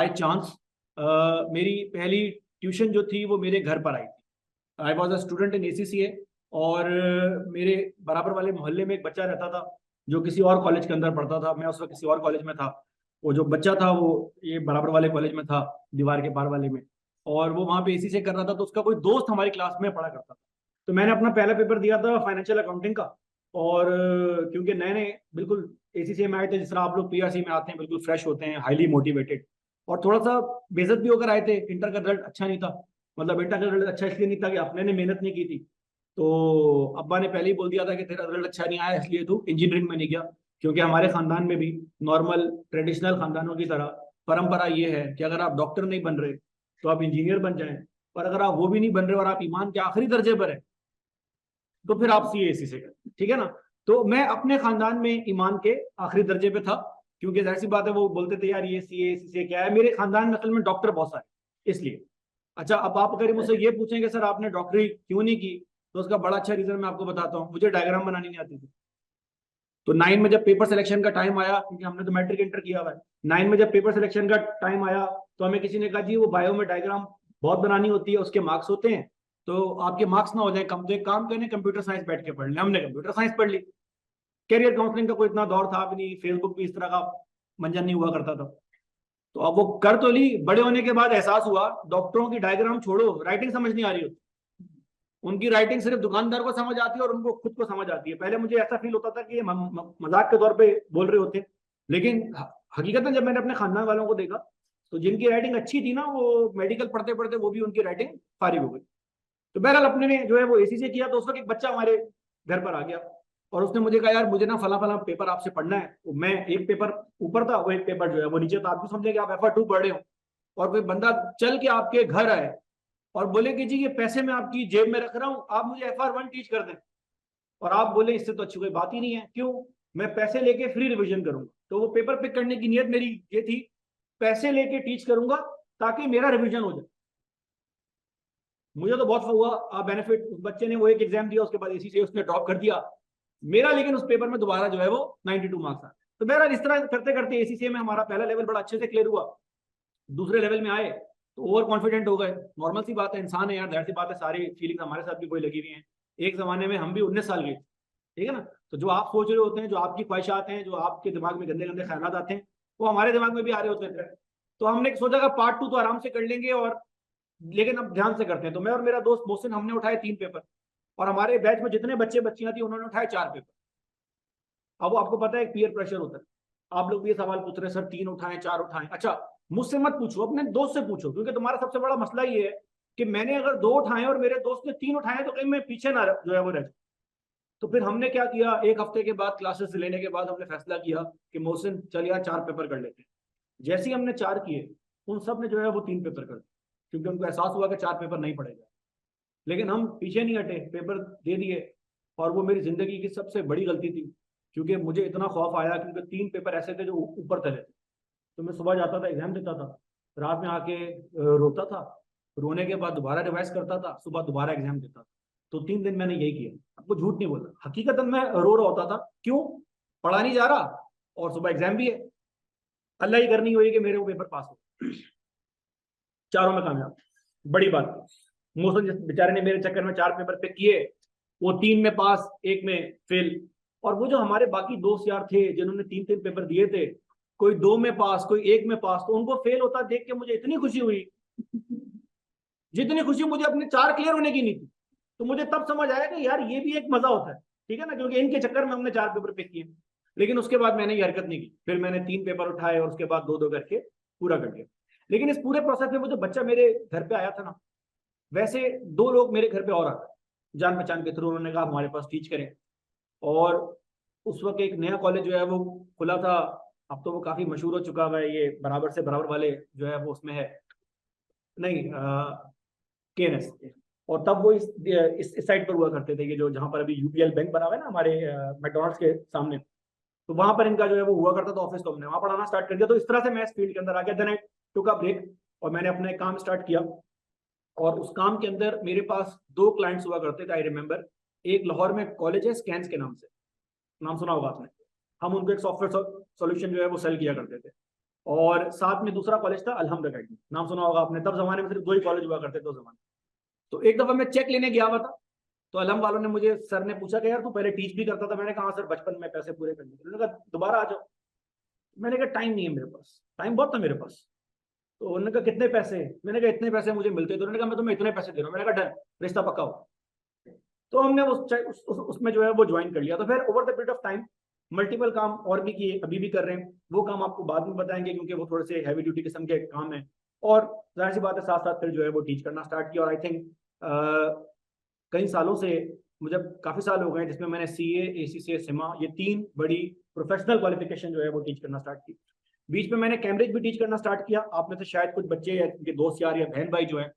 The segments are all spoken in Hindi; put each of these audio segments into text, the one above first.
बाय चांस मेरी पहली ट्यूशन जो थी वो मेरे घर पर आई थी। I was a student in ACCA, और मेरे बराबर वाले मोहल्ले में एक बच्चा रहता था जो किसी और कॉलेज के अंदर पढ़ता था। मैं उस वक्त किसी और कॉलेज में था। वो जो बच्चा था वो ये बराबर वाले कॉलेज में था, दीवार के पार वाले में। और वो वहाँ पे ACCA कर रहा था, तो उसका कोई दोस्त हमारी क्लास में पढ़ा करता था। तो मैंने अपना पहला पेपर दिया था फाइनेंशियल अकाउंटिंग का। और क्योंकि नए नए बिल्कुल ACCA में आए थे, जिस तरह आप लोग PRC में आते हैं, बिल्कुल फ्रेश होते हैं, हाईली मोटिवेटेड, और थोड़ा सा बेइज्जत भी होकर आए थे। इंटर का रिजल्ट अच्छा नहीं था। मतलब इंटर का रिजल्ट अच्छा इसलिए नहीं था कि अपने ने मेहनत नहीं की थी। तो अब्बा ने पहले ही बोल दिया था कि तेरा रिजल्ट अच्छा नहीं आया, इसलिए तू इंजीनियरिंग में नहीं गया। क्योंकि हमारे खानदान में भी नॉर्मल ट्रेडिशनल खानदानों की तरह परंपरा ये है कि अगर आप डॉक्टर नहीं बन रहे तो आप इंजीनियर बन जाएं। पर अगर आप वो भी नहीं बन रहे और आप ईमान के आखिरी दर्जे पर है तो फिर आप CAC से करें, ठीक है ना। तो मैं अपने खानदान में ईमान के आखिरी दर्जे पे था, क्योंकि जाहिर सी बात है वो बोलते थे यार ये CAC से क्या है। मेरे खानदान में असल में डॉक्टर बहुत सारे, इसलिए। अच्छा, अब आप अगर मुझसे ये पूछेंगे सर आपने डॉक्टरी क्यों नहीं की, तो उसका बड़ा अच्छा रीजन मैं आपको बताता हूँ। मुझे डायग्राम बनानी नहीं आती थी। तो 9 में जब पेपर सिलेक्शन का टाइम आया, क्योंकि हमने तो मैट्रिक इंटर किया हुआ है, 9 में जब पेपर सिलेक्शन का टाइम आया तो हमें किसी ने कहा जी वो बायो में डायग्राम बहुत बनानी होती है, उसके मार्क्स होते हैं, तो आपके मार्क्स ना हो जाए कम, तो एक काम करें कंप्यूटर साइंस बैठ के पढ़ लें। हमने कंप्यूटर साइंस पढ़ ली। कैरियर काउंसलिंग का कोई इतना दौर था भी नहीं, फेसबुक भी इस तरह का मंजन नहीं हुआ करता था। तो अब वो कर तो ली, बड़े होने के बाद एहसास हुआ डॉक्टरों की डायग्राम छोड़ो, राइटिंग समझ नहीं आ रही होती। उनकी राइटिंग सिर्फ दुकानदार को समझ आती है और उनको खुद को समझ आती है। पहले मुझे ऐसा फील होता था कि ये मजाक के तौर पे बोल रहे होते, लेकिन हकीकत में जब मैंने अपने खानदान वालों को देखा तो जिनकी राइटिंग अच्छी थी ना, वो मेडिकल पढ़ते पढ़ते वो भी उनकी राइटिंग फारिग हो गई। तो बहरहाल अपने ने जो है वो ACCA किया। तो उस वक्त एक बच्चा हमारे घर पर आ गया और उसने मुझे कहा यार मुझे ना फला फला पेपर आपसे पढ़ना है। तो मैं एक पेपर ऊपर था, वो एक पेपर जो है वो नीचे था। आप भी समझे कि आप FR2 पढ़ रहे हो और कोई बंदा चल के आपके घर आए और बोले कि जी ये पैसे मैं आपकी जेब में रख रहा हूं, आप मुझे FR1 टीच कर दें। और आप बोले इससे तो अच्छी कोई बात ही नहीं है, क्यों, मैं पैसे लेके फ्री रिवीजन करूंगा। तो वो पेपर पिक करने की नीयत मेरी ये थी, पैसे लेके टीच करूंगा ताकि मेरा रिवीजन हो जाए। मुझे तो बहुत हुआ बेनिफिट। उस बच्चे ने वो एक एग्जाम दिया, उसके बाद ACCA उसने ड्रॉप कर दिया मेरा, लेकिन उस पेपर में दोबारा जो है वो 92 मार्क्स आए। तो बहरहाल इस तरह करते करते ACCA में हमारा पहला लेवल बड़ा अच्छे से क्लियर हुआ। दूसरे लेवल में आए तो ओवर कॉन्फिडेंट हो गए। नॉर्मल सी बात है, इंसान है यार, जाहिर सी बात है, सारी फीलिंग्स हमारे साथ भी कोई लगी हुई हैं। एक जमाने में हम भी 19 साल के, ठीक है ना। तो जो आप सोच रहे होते हैं, जो आपकी ख्वाहिशात हैं, जो आपके दिमाग में गंदे गंदे ख्याल आते हैं, वो हमारे दिमाग में भी आ रहे होते थे। तो हमने सोचा कि पार्ट 2 तो आराम से कर लेंगे, और लेकिन अब ध्यान से करते हैं। तो मैं और मेरा दोस्त मोहसिन हमने उठाए 3 पेपर, और हमारे बैच में जितने बच्चे बच्चियां थी उन्होंने उठाए 4 पेपर। अब वो आपको पता है एक पीयर प्रेशर होता है। आप लोग भी ये सवाल पूछ रहे हैं सर 3 उठाएं 4 उठाएं। अच्छा, मुझसे मत पूछो, अपने दोस्त से पूछो, क्योंकि तुम्हारा सबसे बड़ा मसला ये है कि मैंने अगर 2 उठाए और मेरे दोस्त ने 3 उठाए तो कहीं मैं पीछे ना जो है वो रह। तो फिर हमने क्या किया, एक हफ्ते के बाद क्लासेस लेने के बाद हमने फैसला किया कि मोहसिन चल यार 4 पेपर कर लेते हैं। जैसे ही हमने 4 किए, उन सब ने जो है वो 3 पेपर कर दिए, क्योंकि उनको एहसास हुआ कि 4 पेपर नहीं पड़ेगा। लेकिन हम पीछे नहीं हटे, पेपर दे दिए। और वो मेरी जिंदगी की सबसे बड़ी गलती थी, क्योंकि मुझे इतना खौफ आया, क्योंकि 3 पेपर ऐसे थे जो ऊपर तले थे। तो मैं सुबह जाता था, एग्जाम देता था, रात में आके रोता था, रोने के बाद दोबारा रिवाइज करता था, सुबह दोबारा एग्जाम देता था। तो 3 दिन मैंने यही किया, आपको झूठ नहीं बोला, हकीकत में रो रहा होता था। क्यों, पढ़ा नहीं जा रहा और सुबह एग्जाम भी है, अल्लाह ही करनी हुई कि मेरे वो पेपर पास हो। चारों में कामयाब, बड़ी बात। मौसम जिस बेचारे ने मेरे चक्कर में 4 पेपर पे किए, वो 3 में पास, 1 में फेल। और वो जो हमारे बाकी दोस्त यार थे जिन्होंने 3-3 पेपर दिए थे, कोई 2 में पास, कोई 1 में पास, तो उनको फेल होता देख के मुझे इतनी खुशी हुई जितनी खुशी मुझे अपने 4 क्लियर होने की नहीं थी। तो मुझे तब समझ आया कि यार ये भी एक मजा होता है, ठीक है ना, क्योंकि इनके चक्कर में हमने 4 पेपर पे किए। लेकिन उसके बाद मैंने ये हरकत नहीं की, फिर मैंने 3 पेपर उठाए और उसके बाद 2-2 करके पूरा कर दिया। लेकिन इस पूरे प्रोसेस में वो जो बच्चा मेरे घर पे आया था ना, वैसे 2 लोग मेरे घर पे और आ गए जान पहचान के थ्रू। उन्होंने कहा हमारे पास टीच करें। और उस वक्त एक नया कॉलेज जो है वो खुला था। अब तो वो काफी मशहूर हो चुका हुआ है, ये बराबर से बराबर वाले जो है वो उसमें है, नहीं KNS। और तब वो इस साइड पर हुआ करते थे, कि जो जहां पर अभी UPL बैंक बना हुआ है ना हमारे मैकडोनल्ड्स के सामने, तो वहां पर इनका जो है वो हुआ करता था ऑफिस। तो हमने वहां पढ़ाना स्टार्ट कर दिया। तो इस तरह से मैं इस फील्ड के अंदर आ गया। Then I took a break और मैंने अपना एक काम स्टार्ट किया। और उस काम के अंदर मेरे पास 2 क्लाइंट्स हुआ करते थे, आई रिमेम्बर। एक लाहौर में कॉलेज है स्कैन्स के नाम से, नाम सुना होगा आपने। हम उनको एक सॉफ्टवेयर सॉल्यूशन जो है वो सेल किया करते थे। और साथ में दूसरा कॉलेज था अलहम्द अकेडमी, नाम सुना होगा आपने, तब जमाने में सिर्फ 2 ही कॉलेज हुआ करते थे उस जमाने। तो एक दफा मैं चेक लेने गया हुआ था, तो अलहम वालों ने मुझे, सर ने पूछा कि यार तू पहले टीच भी करता था? मैंने कहा सर बचपन में पैसे पूरे करने के। उन्होंने कहा दोबारा आ जाओ। मैंने कहा टाइम नहीं है मेरे पास, टाइम बहुत था मेरे पास। तो उन्होंने कहा कितने पैसे? मैंने कहा इतने पैसे मुझे मिलते। तो उन्होंने कहा मैं तुम्हें इतने पैसे दे रहा हूँ। मैंने कहा डन, रिश्ता पक्का हो। तो हमने उसमें जो है वो ज्वाइन कर लिया। तो फिर over the period of time multiple काम और भी किए, अभी भी कर रहे हैं। वो काम आपको बाद में बताएंगे क्योंकि वो थोड़े से हैवी ड्यूटी किस्म के काम है। और जाहिर सी बात है साथ साथ फिर जो है वो टीच करना स्टार्ट किया। और आई थिंक कई सालों से, मुझे काफी साल हो गए जिसमें मैंने सीए, एसीसीए, सिमा, ये 3 बड़ी प्रोफेशनल क्वालिफिकेशन जो है वो टीच करना स्टार्ट की। बीच में मैंने कैम्ब्रिज भी टीच करना स्टार्ट किया। आप में से शायद कुछ बच्चे या उनके दोस्त यार या बहन भाई जो है,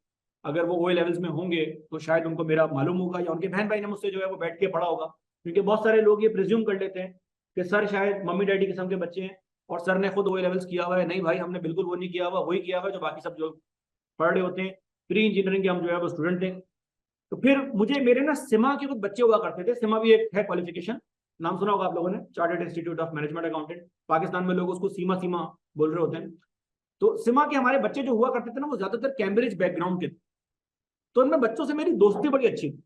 अगर वो ओए लेवल्स में होंगे तो शायद उनको मेरा मालूम होगा, या उनके बहन भाई ने मुझसे जो है वो बैठ के पढ़ा होगा। क्योंकि बहुत सारे लोग ये प्रिज्यूम कर लेते हैं कि सर शायद मम्मी डैडी किस्म के बच्चे हैं और सर ने खुद ओए लेवल्स किया हुआ है। नहीं भाई, हमने बिल्कुल वो नहीं किया हुआ, वही किया हुआ जो बाकी सब जो पढ़ रहे होते हैं। प्री इंजीनियरिंग के हम जो है वो स्टूडेंट थे। तो फिर मुझे मेरे ना सिमा के कुछ बच्चे हुआ करते थे। सिमा भी एक है क्वालिफिकेशन, नाम सुना होगा आप लोगों ने, chartered institute of management accountant. Pakistan में लोग उसको सीमा सीमा बोल रहे होते हैं। तो सिमा के हमारे बच्चे जो हुआ करते थे ना, वो ज्यादातर कैम्ब्रिज बैकग्राउंड के थे। तो उनमें बच्चों से मेरी दोस्ती बड़ी अच्छी थी।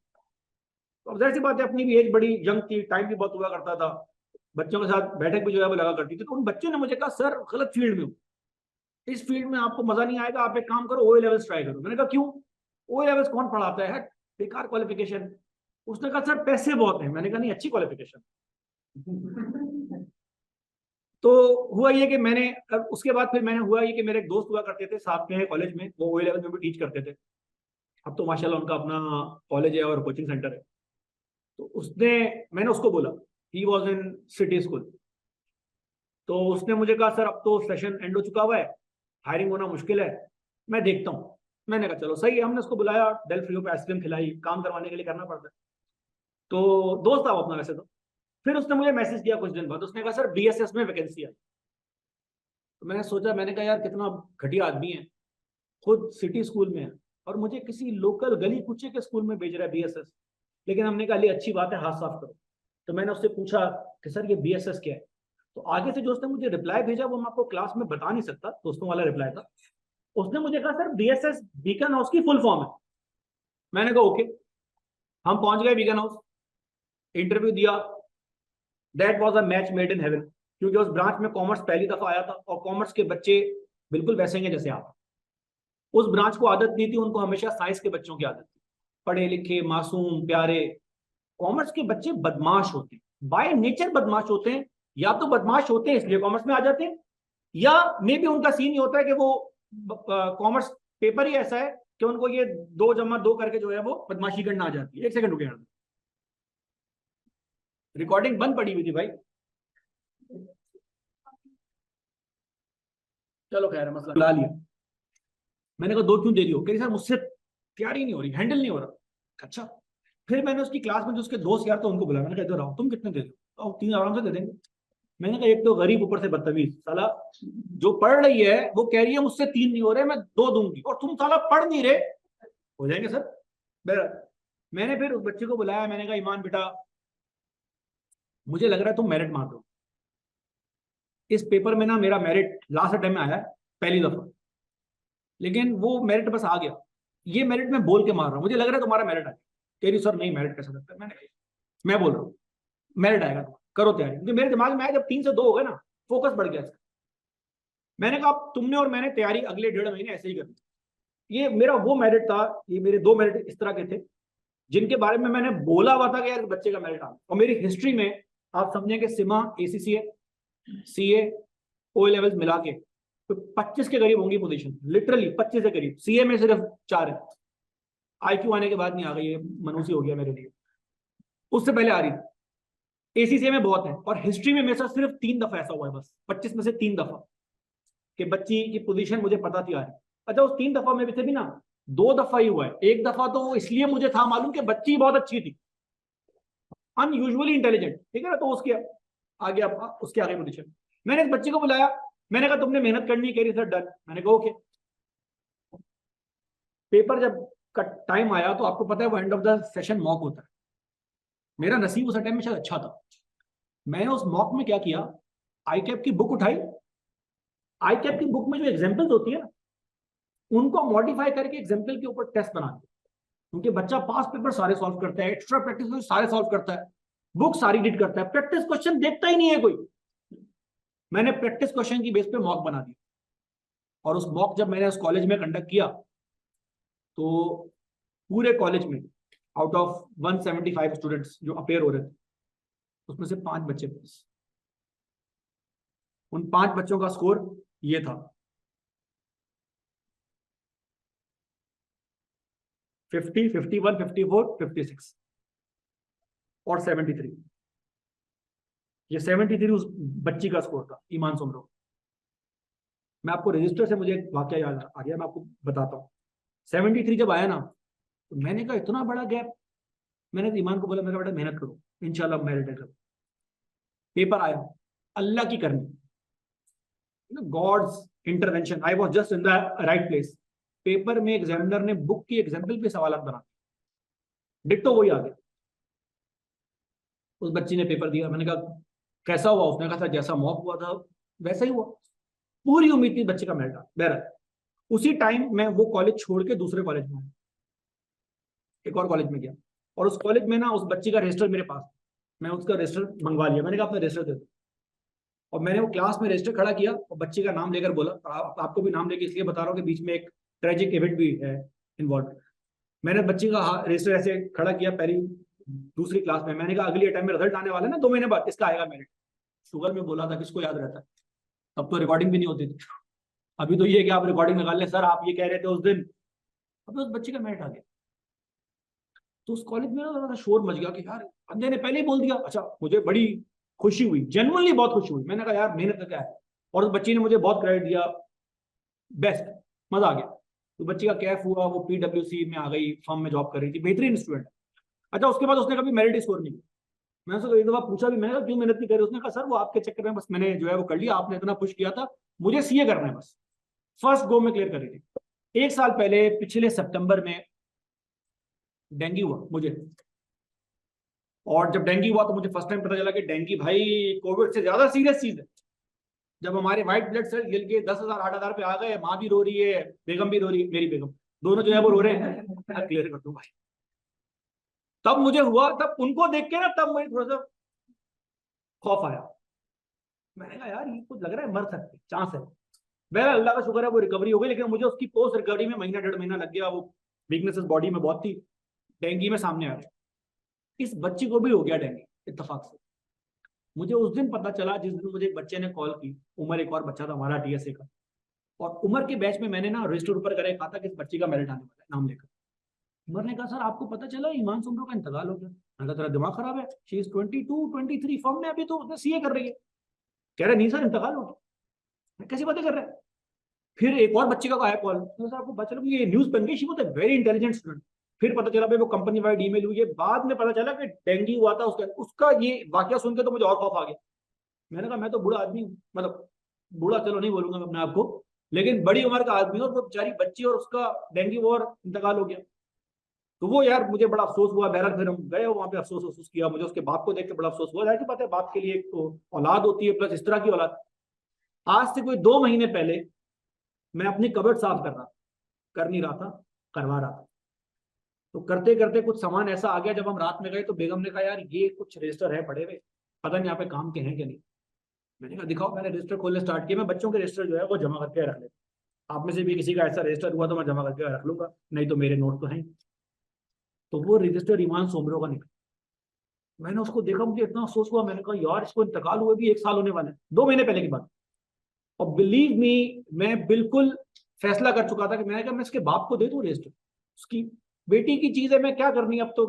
तो अब जाहिर सी बात है, अपनी भी एज बड़ी यंग थी, टाइम भी बहुत हुआ करता था, बच्चों के साथ बैठक भी जो है वो लगा करती थी। तो उन बच्चों ने मुझे कहा सर गलत फील्ड में हो, इस फील्ड में आपको मजा नहीं आएगा, आप एक काम करो ओए लेवल्स ट्राई करो। मैंने कहा क्यों? ओए लेवल्स कौन पढ़ाता है, बेकार क्वालिफिकेशन। उसने कहा सर पैसे बहुत हैं। मैंने कहा नहीं, अच्छी क्वालिफिकेशन। तो हुआ ये कि मैंने, अब उसके बाद फिर मैंने, हुआ ये कि मेरे एक दोस्त हुआ करते थे साथ में कॉलेज में, वो ओए लेवल में भी टीच करते थे। अब तो माशाल्लाह उनका अपना कॉलेज है और कोचिंग सेंटर है। तो उसने, मैंने उसको बोला, he was in city school. तो उसने मुझे कहा सर अब तो सेशन एंड हो चुका हुआ है, हायरिंग होना मुश्किल है, मैं देखता हूँ। मैंने कहा चलो सही है। हमने उसको बुलाया, डेल फ्री पे आइसक्रीम खिलाई, काम करवाने के लिए करना पड़ता है। तो दोस्त था वो अपना वैसे तो। फिर उसने मुझे मैसेज किया कुछ दिन बाद, उसने कहा सर बीएसएस में वैकेंसी है। तो मैंने सोचा, मैंने कहा यार कितना घटिया आदमी है, खुद सिटी स्कूल में है और मुझे किसी लोकल गली कुचे के स्कूल में भेज रहा है बीएसएस। लेकिन हमने कहा लिए अच्छी बात है, हाथ साफ करो। तो मैंने उससे पूछा कि सर ये बीएसएस क्या है? तो आगे से जो उसने मुझे रिप्लाई भेजा वो मैं आपको क्लास में बता नहीं सकता, दोस्तों वाला रिप्लाई था। उसने मुझे कहा सर बीएसएस बीकन हाउस की फुल फॉर्म है। मैंने कहा ओके। हम पहुंच गए बीकन हाउस, इंटरव्यू दिया। That was a match made in heaven, क्योंकि उस ब्रांच में कॉमर्स पहली दफा आया था और कॉमर्स के बच्चे बिल्कुल वैसे हैं जैसे आप। उस ब्रांच को आदत नहीं थी, उनको हमेशा साइंस के बच्चों की आदत थी, पढ़े लिखे मासूम प्यारे। कॉमर्स के बच्चे बदमाश होते हैं, बाय नेचर बदमाश होते हैं। या तो बदमाश होते हैं इसलिए कॉमर्स में आ जाते हैं, या मे भी उनका सीन ये होता है कि वो कॉमर्स पेपर ही ऐसा है कि उनको ये 2 + 2 करके जो है वो बदमाशी करना आ जाती है। 1 सेकंड रुके, रिकॉर्डिंग बंद पड़ी हुई थी भाई। चलो खैर है, मसला ला लिया। मैंने कहा 2 क्यों दे रही हो? कह रही सर मुझसे तैयारी नहीं हो रही, हैंडल नहीं हो रहा। अच्छा। फिर मैंने उसकी क्लास में जो उसके दोस्त यार तो उनको बुलाया। मैंने कहा इधर आओ, तुम कितने दे दो? और 3 आराम से दे देंगे। मैंने कहा एक तो गरीब ऊपर से बदतमीज साला, जो पढ़ रही है वो कह रही है मुझसे 3 नहीं हो रहे, मैं 2 दूंगी, और तुम साला पढ़ नहीं रहे। हो जाएंगे सर। बहरहाल मैंने फिर उस बच्चे को बुलाया। मैंने कहा ईमान बेटा, मुझे लग रहा है तुम मेरिट मार दो। इस पेपर में ना मेरा मेरिट लास्ट टाइम में आया है पहली दफा, लेकिन वो मेरिट बस आ गया। ये मेरिट मैं बोल के मार रहा हूँ, मुझे लग रहा है तुम्हारा मेरिट आ गया। कह रही सर नहीं, मेरिट कैसे लगता है? मैं बोल रहा हूँ मेरिट आएगा, करो तैयारी। क्योंकि मेरे दिमाग में आया जब 3 से 2 हो गए ना, फोकस बढ़ गया। मैंने कहा तुमने और मैंने तैयारी अगले 1.5 महीने ऐसे ही करनी। ये मेरा वो मेरिट था, ये मेरे 2 मेरिट इस तरह के थे जिनके बारे में मैंने बोला हुआ था कि यार बच्चे का मेरिट आ। और मेरी हिस्ट्री में आप समझें कि सिमा, एसीसीए, सीए, ओ लेवल्स मिला के तो 25 के करीब होंगी पोजीशन, लिटरली 25 के करीब। सीए में सिर्फ 4 है, आईक्यू आने के बाद नहीं आ गई, ये मनुष्य हो गया मेरे लिए, उससे पहले आ रही थी। एसीसीए में बहुत है, और हिस्ट्री में मेरे साथ सिर्फ 3 दफा ऐसा हुआ है, बस 25 में से 3 दफा कि बच्ची की पोजीशन मुझे पता थी आ रही। अच्छा, उस 3 दफा में भी थे भी ना, 2 दफा ही हुआ है। एक दफा तो इसलिए मुझे था मालूम कि बच्ची बहुत अच्छी थी, अनयूजुअली इंटेलिजेंट, ठीक है ना, तो उसके आगे उसके आगे पोजीशन। मैंने इस बच्ची को बुलाया, मैंने कहा तुमने मेहनत करनी, कह रही सर डन। मैंने कहा ओके। पेपर जब का टाइम आया तो आपको पता है वो end of the session mock होता है। मेरा नसीब उस टाइम में शायद अच्छा था। मैंने उस मॉक में क्या किया, आई कैप की बुक उठाई, आई कैप की बुक में जो एग्जाम्पल्स होती है ना, उनको मॉडिफाई करके एग्जाम्पल के ऊपर टेस्ट बना दिया, क्योंकि बच्चा पास पेपर सारे सॉल्व करता है, एक्स्ट्रा प्रैक्टिस सारे सॉल्व करता है, बुक सारी रीड करता है, प्रैक्टिस क्वेश्चन देखता ही नहीं है कोई। मैंने प्रैक्टिस क्वेश्चन की बेस पे मॉक बना दिया, और उस मॉक जब मैंने उस कॉलेज में कंडक्ट किया तो पूरे कॉलेज में आउट ऑफ 175 स्टूडेंट्स जो अपेयर हो रहे थे, उसमें से 5 बच्चे पास। उन 5 बच्चों का स्कोर ये था 50, 51, 54, 56 और 73। ये 73 उस बच्ची का स्कोर था, ईमान सुमरो। मैं आपको रजिस्टर से मुझे एक वाकया याद आ गया, मैं आपको बताता हूँ। 73 जब आया ना, तो मैंने कहा इतना बड़ा गैप। मैंने ईमान को बोला, मेरा बेटा मेहनत करो, इंशाल्लाह मेरिट करो। पेपर आया, अल्लाह की करनी, God's intervention, I was just in the right place. Paper में एग्जामिनर ने बुक की एग्जाम्पल पे सवाल बना, डिट्टो वही आ गया। उस बच्ची ने पेपर दिया, मैंने कहा कैसा हुआ? उसने कहा था जैसा मॉक हुआ था वैसा ही हुआ। पूरी उम्मीद थी बच्चे का मेरिट आ। बहरहाल उसी टाइम मैं वो कॉलेज छोड़ के दूसरे कॉलेज में आया, एक और कॉलेज में गया, और उस कॉलेज में ना उस बच्ची का रजिस्टर मेरे पास, मैं उसका रजिस्टर मंगवा लिया। मैंने कहा अपना रजिस्टर दे दो, और मैंने वो क्लास में रजिस्टर खड़ा किया और बच्ची का नाम लेकर बोला। आपको भी नाम लेके इसलिए बता रहा हूँ कि बीच में एक ट्रेजिक इवेंट भी है इन्वॉल्व। मैंने बच्ची का रजिस्टर ऐसे खड़ा किया पहली दूसरी क्लास में। मैंने कहा अगली अटेम्प्ट में रिजल्ट आने वाला है ना 2 महीने बाद, इसका आएगा मेरिट। शुगर में बोला था, किसको याद रहता है? तब तो रिकॉर्डिंग भी नहीं होती थी। अभी तो ये है कि आप रिकॉर्डिंग निकाल लें, सर आप ये कह रहे थे उस दिन। अब उस बच्चे का मेरिट आ गया। तो उस कॉलेज में ना शोर मच गया कि यार बंदे ने पहले ही बोल दिया। अच्छा, मुझे बड़ी खुशी हुई, जेन्युइनली बहुत खुशी हुई। मैंने कहा यार मेहनत का क्या है, और उस बच्ची ने मुझे बहुत क्रेडिट दिया, बेस्ट, मजा आ गया। तो बच्ची का कैफ हुआ, वो PWC में आ गई, फर्म में जॉब कर रही थी, बेहतरीन स्टूडेंट। अच्छा, उसके बाद उसने कभी मेरिट स्कोर नहीं किया। मैंने उसको एक दफा पूछा भी, मैंने कहा क्यों मेहनत नहीं कर रही? उसने कहा सर वो आपके चक्कर में बस मैंने जो है वो कर लिया, आपने इतना पुश किया था, मुझे सीए करना है बस। फर्स्ट गो में क्लियर कर रही थी। 1 साल पहले पिछले सितंबर में डेंगू हुआ मुझे, और जब डेंगू हुआ तो मुझे फर्स्ट टाइम पता चला कि डेंगू भाई कोविड से ज्यादा सीरियस चीज है। जब हमारे व्हाइट ब्लड सेल गिर के 10,000 8,000 पे आ गए, माँ भी रो रही है, बेगम भी रो रही है, मेरी बेगम, दोनों जो है वो रो रहे हैं, क्लियर कर दूं भाई। तब मुझे हुआ, तब उनको देख के ना, तब मुझे थोड़ा सा खौफ आया। मैंने कहा यार ये कुछ लग रहा है मर सकते, चांस है। मेरा अल्लाह का शुक्र है वो रिकवरी हो गई, लेकिन मुझे उसकी पोस्ट रिकवरी में महीना 1.5 महीना लग गया। वो वीकनेसेस बॉडी में बहुत थी, डेंगू में सामने आ गया। इस बच्ची को भी हो गया डेंगू इत्तेफाक से। मुझे उस दिन पता चला जिस दिन मुझे एक बच्चे ने कॉल की। उमर एक और बच्चा था हमारा TSA का, और उमर के बैच में मैंने ना रजिस्टर ऊपर करे कहा था कि इस बच्ची का मेरिट आने वाला है, नाम लेकर। उमर ने कहा सर आपको पता चला ईमान सुमरो का इंतकाल हो गया? मैंने कहा तेरा दिमाग खराब है, शी इज 22 23 फॉर्म में, अभी तो उसने सीए कर रही है। कह रहे नहीं सर इंतकाल हो गया। कैसी बातें कर रहे हैं? फिर एक और बच्चे का आया कॉल, सर आपको पता चला ये न्यूज बन गई, she was a very intelligent student. फिर पता चला भाई वो कंपनी वाइड ईमेल हुई है। बाद में पता चला कि डेंगू हुआ था उसका ये वाकया सुन के तो मुझे और खौफ आ गया। मैंने कहा मैं तो बूढ़ा आदमी हूँ, मतलब बूढ़ा चलो नहीं बोलूंगा मैं अपने आप को, लेकिन बड़ी उम्र का आदमी, और वो बेचारी बच्ची और उसका डेंगू और इंतकाल हो गया। तो वो यार मुझे बड़ा अफसोस हुआ। बहरहाल फिर हम गए वहां पे, अफसोस अफसोस किया। मुझे उसके बाप को देख के बड़ा अफसोस हुआ। जाहिर सी बात है बाप के लिए एक तो औलाद होती है, प्लस इस तरह की औलाद। आज से कोई 2 महीने पहले मैं अपनी कबर्ड साफ कर रहा था, कर नहीं रहा था, करवा रहा था। तो करते करते कुछ सामान ऐसा आ गया, जब हम रात में गए तो बेगम ने कहा यार ये कुछ रजिस्टर है पड़े हुए, पता नहीं यहाँ पे काम के हैं कि नहीं। मैंने कहा दिखाओ। मैंने रजिस्टर खोलने स्टार्ट किया। मैं बच्चों के रजिस्टर जो है वो जमा करके रख लेता, आप में से भी किसी का ऐसा रजिस्टर हुआ तो मैं जमा करके रख लूंगा, नहीं तो मेरे नोट तो हैं। तो वो रजिस्टर ईमान सोमरो का निकला। मैंने उसको देखा, मुझे इतना अफसोस हुआ। मैंने कहा यार इसको इंतकाल हुए भी 1 साल होने वाले हैं, 2 महीने पहले की बात। और बिलीव मी, मैं बिल्कुल फैसला कर चुका था कि मैंने कहा मैं इसके बाप को दे दूं रजिस्टर, उसकी बेटी की चीज है, मैं क्या करनी अब तो,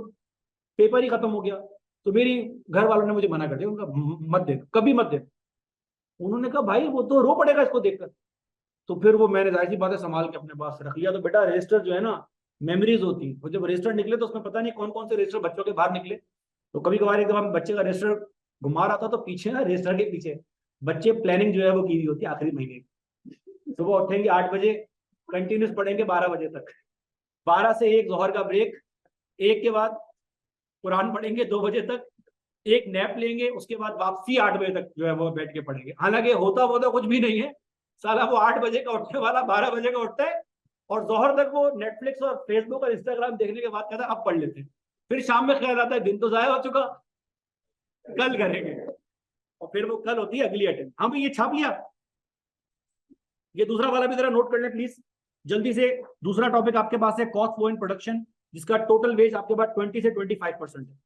पेपर ही खत्म हो गया। तो मेरी घर वालों ने मुझे मना कर दिया, उनका मत दे, कभी मत दे। उन्होंने कहा भाई वो तो रो पड़ेगा इसको देखकर। तो फिर वो मैंने जाहिर सी बात है संभाल के अपने पास रख लिया। तो बेटा रजिस्टर जो है ना मेमोरीज होती है, वो जब रजिस्टर निकले तो उसमें पता नहीं कौन कौन से रजिस्टर बच्चों के बाहर निकले। तो कभी कभार एकदम बच्चे का रजिस्टर घुमा रहा था तो पीछे ना रजिस्टर के पीछे बच्चे प्लानिंग जो है वो की हुई होती है आखिरी महीने की। सुबह उठेंगे 8 बजे, कंटिन्यूस पढ़ेंगे 12 बजे तक, 12 से 1 जोहर का ब्रेक, 1 के बाद कुरान पढ़ेंगे 2 बजे तक, एक नैप लेंगे, उसके बाद वापसी 8 बजे तक जो है वो बैठ के पढ़ेंगे। हालांकि होता वो तो कुछ भी नहीं है, साला वो 8 बजे का उठने वाला 12 बजे का उठता है और जोहर तक वो नेटफ्लिक्स और फेसबुक और इंस्टाग्राम देखने के बाद कहता है अब पढ़ लेते हैं। फिर शाम में ख्याल आता है दिन तो जाया हो चुका, कल करेंगे, और फिर वो कल होती है अगली अटेम्प्ट। हाँ भाई ये छाप लिया, ये दूसरा वाला भी जरा नोट कर लें प्लीज जल्दी से। दूसरा टॉपिक आपके पास है कॉस्ट फ्लो इन प्रोडक्शन, जिसका टोटल वेज आपके पास 20 से 25% है।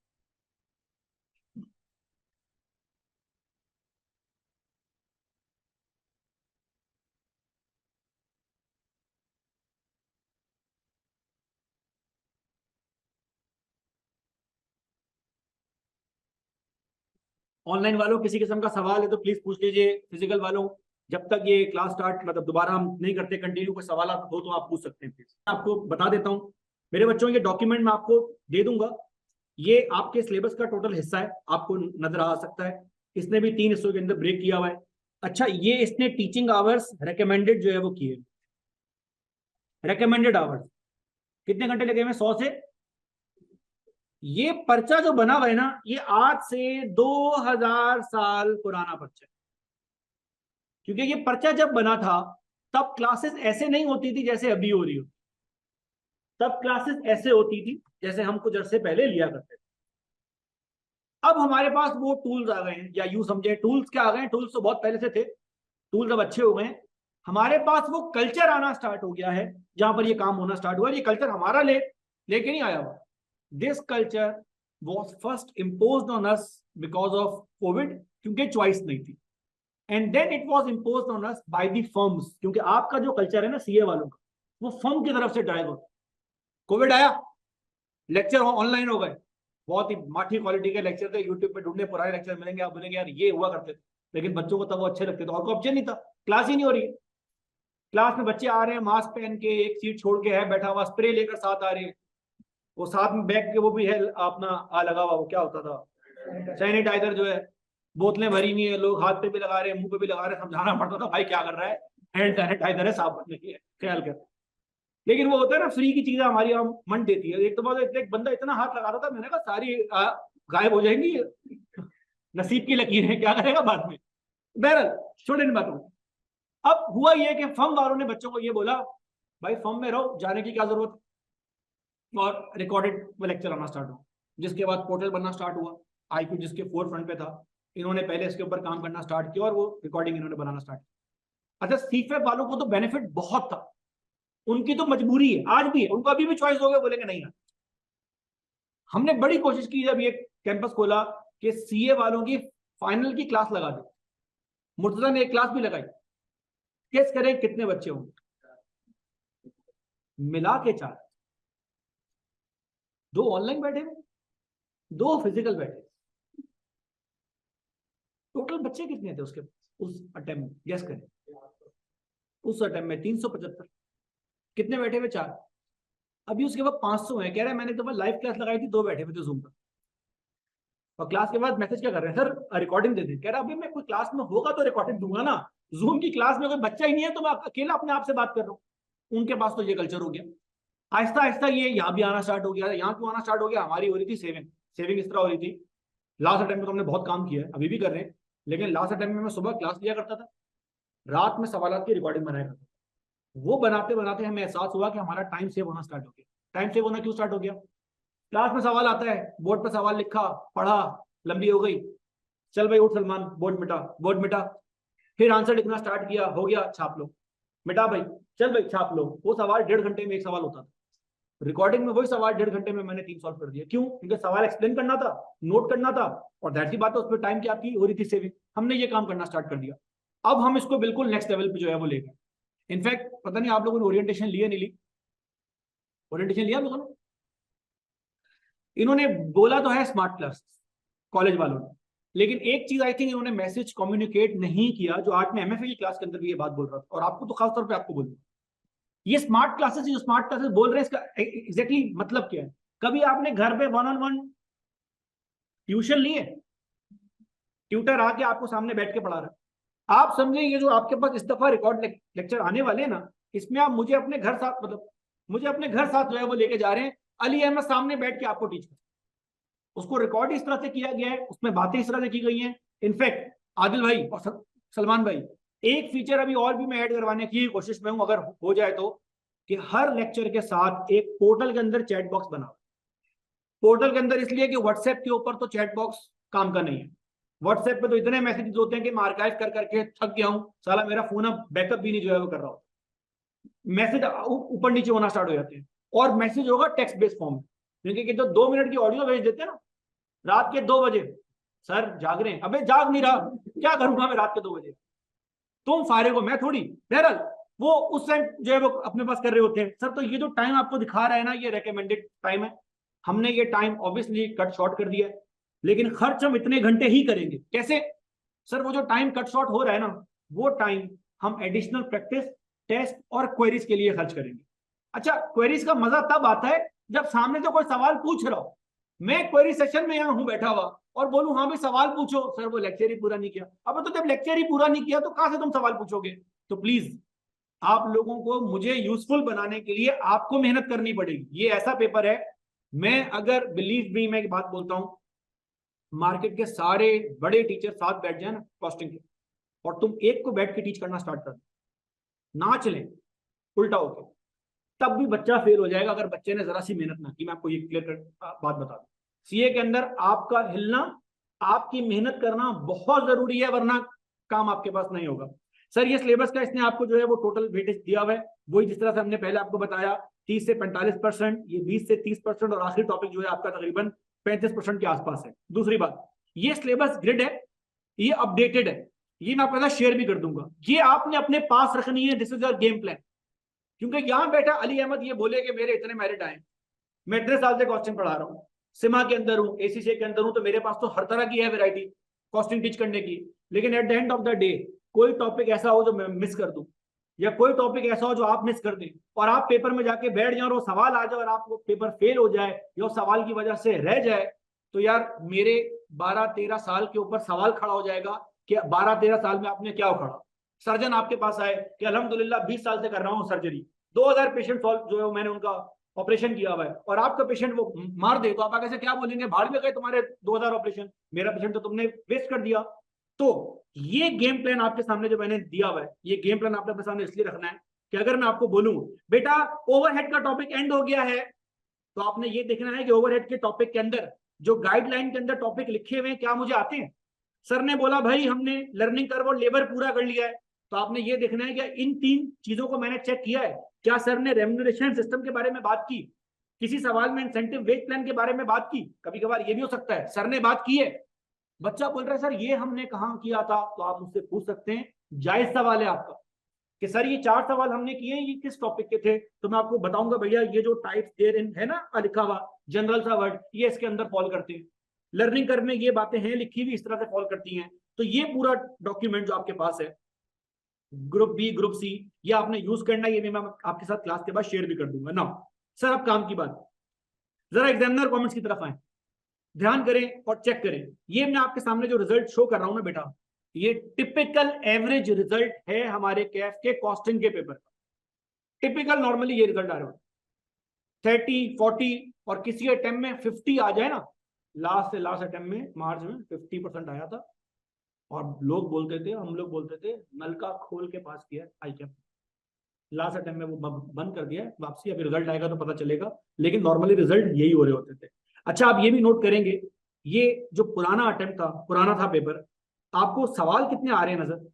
ऑनलाइन वालों किसी किस्म का सवाल है तो प्लीज पूछ लीजिए, फिजिकल वालों जब तक ये क्लास स्टार्ट मतलब दोबारा हम नहीं करते कंटिन्यू, कोई सवाल हो तो आप पूछ सकते हैं प्लीज। आपको बता देता हूँ मेरे बच्चों, ये डॉक्यूमेंट मैं आपको दे दूंगा, ये आपके सिलेबस का टोटल हिस्सा है, आपको नजर आ सकता है। इसने भी 3 हिस्सों के अंदर ब्रेक किया हुआ है। अच्छा ये इसने टीचिंग आवर्स रिकमेंडेड जो है वो किए, रिकमेंडेड आवर्स कितने घंटे लगे हुए 100 से। ये पर्चा जो बना हुआ है ना, ये आज से 2000 साल पुराना पर्चा है। क्योंकि ये पर्चा जब बना था तब क्लासेस ऐसे नहीं होती थी जैसे अभी हो रही हो, तब क्लासेस ऐसे होती थी जैसे हम कुछ अरसे पहले लिया करते थे। अब हमारे पास वो टूल्स आ गए हैं, या यूं समझे टूल्स क्या आ गए हैं, टूल्स तो बहुत पहले से थे, टूल्स अब अच्छे हो गए हैं। हमारे पास वो कल्चर आना स्टार्ट हो गया है जहां पर ये काम होना स्टार्ट हुआ। ये कल्चर हमारा लेके नहीं आया हुआ, this culture was first imposed on us because of COVID, क्योंकि चॉइस नहीं थी, and then it was imposed on us by the firms, क्योंकि आपका जो कल्चर है ना सीए वालों का, वो फर्म की तरफ से ड्राइव होता। कोविड आया, लेक्चर ऑनलाइन हो गए, बहुत ही माठी क्वालिटी के लेक्चर थे, यूट्यूब पे ढूंढने पुराने लेक्चर मिलेंगे, आप बोलेंगे यार ये हुआ करते थे, लेकिन बच्चों को तब वो अच्छे लगते थे और कोई ऑप्शन नहीं था, क्लास ही नहीं हो रही है। क्लास में बच्चे आ रहे हैं मास्क पहन के, एक सीट छोड़ के है बैठा हुआ, स्प्रे लेकर साथ आ रहे हैं, वो साथ में बैग के वो भी है अपना लगा हुआ, वो क्या होता था सैनिटाइजर जो है, बोतलें भरी हुई है, लोग हाथ पे भी लगा रहे हैं मुंह पे भी लगा रहे हैं, समझाना पड़ता था भाई क्या कर रहा है, हैंड सैनिटाइजर है साफ रखने की है, ख्याल कर। लेकिन वो होता है ना फ्री की चीजें हमारी हम मन देती है। एक तो बाद एक बंदा इतना हाथ लगा रहा था, मैंने कहा सारी गायब हो जाएंगी, नसीब की लकीर है, क्या करेगा बाद में। बहरहाल छोड़े इन बातों। अब हुआ ये कि फर्म वालों ने बच्चों को ये बोला भाई फर्म में रहो, जाने की क्या जरूरत, और रिकॉर्डेड लेक्चर आना स्टार्ट हुआ, जिसके बाद पोर्टल बनना स्टार्ट हुआ, आईक्यू जिसके फोर फ्रंट पे था, इन्होंने पहले इसके ऊपर काम करना स्टार्ट किया और वो रिकॉर्डिंग इन्होंने बनाना स्टार्ट किया। अच्छा सीफेप वालों को तो बेनिफिट बहुत था, उनकी तो मजबूरी है आज भी है, उनको अभी भी चॉइस हो गया, बोलेंगे नहीं यार। हमने बड़ी कोशिश की जब ये कैंपस खोला कि सीए वालों की फाइनल की क्लास लगा दे, मुर्तजा ने एक क्लास भी लगाई, केस करें कितने बच्चे होंगे, मिला के 4, 2 ऑनलाइन बैठे हुए, 2 फिजिकल बैठे, टोटल बच्चे कितने थे उसके उस अटेम्प्ट में, गेस करें। उस अटेम्प्ट में 375, कितने बैठे हुए 4, अभी उसके बाद 500 है। कह रहा है मैंने तो लाइव क्लास लगाई थी, 2 बैठे हुए थे जूम पर, और क्लास के बाद मैसेज क्या कर रहे हैं सर रिकॉर्डिंग दे दी। कह रहा अभी मैं कोई क्लास में होगा तो रिकॉर्डिंग दूंगा ना, जूम की क्लास में कोई बच्चा ही नहीं है तो मैं अकेला अपने आप से बात कर रहा हूँ। उनके पास तो ये कल्चर हो गया। आहिस्ता आहिस्ता ये यहाँ भी आना स्टार्ट हो गया। यहाँ क्यों आना स्टार्ट हो गया, हमारी हो रही थी सेविंग इस तरह हो रही थी। लास्ट अटेम्प्ट में तो हमने बहुत काम किया है, अभी भी कर रहे हैं, लेकिन लास्ट अटेम्प्ट में मैं सुबह क्लास लिया करता था, रात में सवाल की रिकॉर्डिंग बनाया करता था। वो बनाते बनाते हमें एहसास हुआ कि हमारा टाइम सेव होना स्टार्ट हो गया। टाइम सेव होना क्यों स्टार्ट हो गया, क्लास में सवाल आता है, बोर्ड पर सवाल लिखा, पढ़ा, लंबी हो गई, चल भाई उठ सलमान, बोर्ड मिटा, फिर आंसर लिखना स्टार्ट किया, हो गया छाप लो, मिटा भाई, चल भाई छाप लो। वो सवाल 1.5 घंटे में एक सवाल होता था, रिकॉर्डिंग में वही सवाल 1.5 घंटे में मैंने 3 सॉल्व कर दिया। क्यों, क्योंकि सवाल एक्सप्लेन करना था, नोट करना था, और दैट सी बात है उस पर टाइम की आपकी हो रही थी सेविंग। हमने ये काम करना स्टार्ट कर दिया। अब हम इसको बिल्कुल नेक्स्ट लेवल पे जो है वो ले गए। इनफैक्ट पता नहीं आप लोगों ने ओरिएंटेशन लिया नहीं ली, ओरिएंटेशन लिया लोगों ने, इन्होंने बोला तो है स्मार्ट क्लास कॉलेज वालों ने, लेकिन एक चीज आई थिंक इन्होंने मैसेज कम्युनिकेट नहीं किया, जो आज मैं एमएफए की क्लास के अंदर भी ये बात बोल रहा था, और आपको तो खासतौर पे आपको बोलूंगा, ये स्मार्ट क्लासेस जो स्मार्ट क्लासेस बोल रहे हैं इसका एग्जैक्टली मतलब क्या है। कभी आपने घर पे 1-on-1 ट्यूशन लिए, ट्यूटर आके आपको सामने बैठ के पढ़ा रहा है, आप समझे ये जो आपके पास इस दफा रिकॉर्ड लेक्चर आने वाले हैं ना, इसमें आप मुझे अपने घर साथ मतलब मुझे अपने घर साथ जो है वो लेके जा रहे हैं, अली अहमद सामने बैठ के आपको टीच कर, उसको रिकॉर्ड इस तरह से किया गया है, उसमें बातें इस तरह से की गई हैं। इनफैक्ट आदिल भाई और सलमान भाई एक फीचर अभी और भी मैं ऐड करवाने की कोशिश में हूं, अगर हो जाए तो, कि हर लेक्चर के साथ एक पोर्टल के अंदर चैट बॉक्स बनाओ। पोर्टल के अंदर इसलिए कि व्हाट्सएप के ऊपर तो चैट बॉक्स काम का नहीं है। व्हाट्सएप पे तो इतने मैसेजेस होते हैं कि मैं आर्काइव कर करके थक गया हूं, साला मेरा फोन अब बैकअप भी नहीं जो है वो कर रहा हूं, मैसेज ऊपर नीचे होना स्टार्ट हो जाते हैं। और मैसेज होगा टेक्स्ट बेस्ड फॉर्म में, क्योंकि तो 2 मिनट की ऑडियो भेज देते हैं ना रात के 2 बजे, सर जाग रहे हैं, अबे जाग नहीं रहा, क्या करूंगा मैं रात के 2 बजे, तुम फारिग हो मैं थोड़ी। बहरहाल वो उस टाइम जो है वो अपने पास कर रहे होते हैं। सर तो ये जो टाइम आपको दिखा रहा है ना, ये रिकमेंडेड टाइम है, हमने ये टाइम ऑब्वियसली कट शॉर्ट कर दिया है, लेकिन खर्च हम इतने घंटे ही करेंगे। कैसे? सर वो जो टाइम कट शॉर्ट हो रहा है ना, वो टाइम हम एडिशनल प्रैक्टिस, टेस्ट और क्वेरीज के लिए खर्च करेंगे। अच्छा, क्वेरीज का मजा तब आता है जब सामने से कोई सवाल पूछ रहा हो, मैं क्वेरी सेशन में यहां हूं बैठा हुआ और बोलूं हाँ भाई सवाल पूछो, सर वो लेक्चर ही पूरा नहीं किया। अब तो जब लेक्चर ही पूरा नहीं किया तो कहां से तुम सवाल पूछोगे? तो प्लीज आप लोगों को मुझे यूजफुल बनाने के लिए आपको मेहनत करनी पड़ेगी। ये ऐसा पेपर है, मैं अगर बिलीव भी, मैं एक बात बोलता हूं, मार्केट के सारे बड़े टीचर साथ बैठ जाए ना कॉस्टिंग के, और तुम एक को बैठ के टीच करना स्टार्ट कर ना चले उल्टा होकर, तब भी बच्चा फेल हो जाएगा अगर बच्चे ने जरा सी मेहनत ना की। मैं आपको ये क्लियर बात बता दूं, सीए के अंदर आपका हिलना, आपकी मेहनत करना बहुत जरूरी है, वरना काम आपके पास नहीं होगा। सर ये सिलेबस का इसने आपको जो है वो टोटल वेटेज दिया हुआ है, वही जिस तरह से हमने पहले आपको बताया, 30 से 45%, ये 20 से 30%, और आखिरी टॉपिक जो है आपका तकरीबन 35% के आसपास है। दूसरी बात, ये सिलेबस ग्रिड है, ये अपडेटेड है, ये मैं आपके साथ शेयर भी कर दूंगा, ये आपने अपने पास रखनी है। This is your game plan. क्योंकि यहां बैठा अली अहमद ये बोले कि मेरे इतने मेरिट आए, मैं इतने साल से कॉस्टिंग पढ़ा रहा हूँ, सिमा के अंदर हूँ, एसीसी के अंदर हूँ, तो मेरे पास तो हर तरह की है वैरायटी कॉस्टिंग टीच करने की, लेकिन at the end of the day कोई टॉपिक ऐसा हो जो मैं मिस कर दूं, या कोई टॉपिक ऐसा हो जो आप मिस कर दें, और आप पेपर में जाके बैठ जाए और वो सवाल आ जाए और आपको पेपर फेल हो जाए या उस सवाल की वजह से रह जाए, तो यार मेरे 12-13 साल के ऊपर सवाल खड़ा हो जाएगा कि 12-13 साल में आपने क्या उखाड़ा। सर्जन आपके पास आए कि अल्हम्दुलिल्लाह 20 साल से कर रहा हूँ सर्जरी, 2000 पेशेंट सॉल्व जो है मैंने उनका ऑपरेशन किया हुआ है, और आपका पेशेंट वो मार दे, तो आप आगे से क्या बोलेंगे? भाड़ में गए तुम्हारे 2000 ऑपरेशन, मेरा पेशेंट तो तुमने वेस्ट कर दिया। तो ये गेम प्लान आपके सामने जो मैंने दिया हुआ है, ये गेम प्लान आपने अपने सामने इसलिए रखना है कि अगर मैं आपको बोलूं बेटा ओवरहेड का टॉपिक एंड हो गया है, तो आपने ये देखना है कि ओवरहेड के टॉपिक के अंदर जो गाइडलाइन के अंदर टॉपिक लिखे हुए हैं क्या मुझे आते हैं। सर ने बोला भाई हमने लर्निंग कर्व और लेबर पूरा कर लिया है, तो आपने ये देखना है कि इन 3 चीजों को मैंने चेक किया है। क्या सर ने रेम्यूनरेशन सिस्टम के बारे में बात की? किसी सवाल में इंसेंटिव वेज प्लान के बारे में बात की? कभी कभार ये भी हो सकता है सर ने बात की है, बच्चा बोल रहा है सर ये हमने कहाँ किया था, तो आप मुझसे पूछ सकते हैं, जायज सवाल है आपका कि सर ये 4 सवाल हमने किए, ये किस टॉपिक के थे, तो मैं आपको बताऊंगा भैया ये जो टाइप्स देयर इन है ना लिखा हुआ जनरल सा वर्ड, ये इसके अंदर फॉल करते हैं। लर्निंग कर्व में ये बातें हैं लिखी हुई, इस तरह से फॉल करती हैं। तो ये पूरा डॉक्यूमेंट जो आपके पास है, ग्रुप बी ग्रुप सी, ये आपने यूज करना है, ये भी मैं आपके साथ क्लास के बाद शेयर भी कर दूंगा ना। सर अब काम की बात, जरा एग्जामिनर कमेंट्स की तरफ आए, ध्यान करें और चेक करें। ये मैं आपके सामने जो रिजल्ट शो कर रहा हूं ना बेटा, ये टिपिकल एवरेज रिजल्ट है हमारे कैफ के कॉस्टिंग के पेपर का। टिपिकल नॉर्मली ये रिजल्ट आ रहा है 30, 40, और किसी अटेम्प्ट में 50 आ जाए ना, लास्ट से लास्ट अटेम्प्ट में मार्च में 50% आया था, और लोग बोलते थे, हम लोग बोलते थे नलका खोल के पास किया आई कैप, लास्ट अटेम्प्ट में वो बंद कर दिया है वापसी, अभी रिजल्ट आएगा तो पता चलेगा, लेकिन नॉर्मली रिजल्ट यही हो रहे होते थे। अच्छा आप ये भी नोट करेंगे, ये जो पुराना अटेम्प्ट था, पुराना था पेपर, आपको सवाल कितने आ रहे हैं नजर?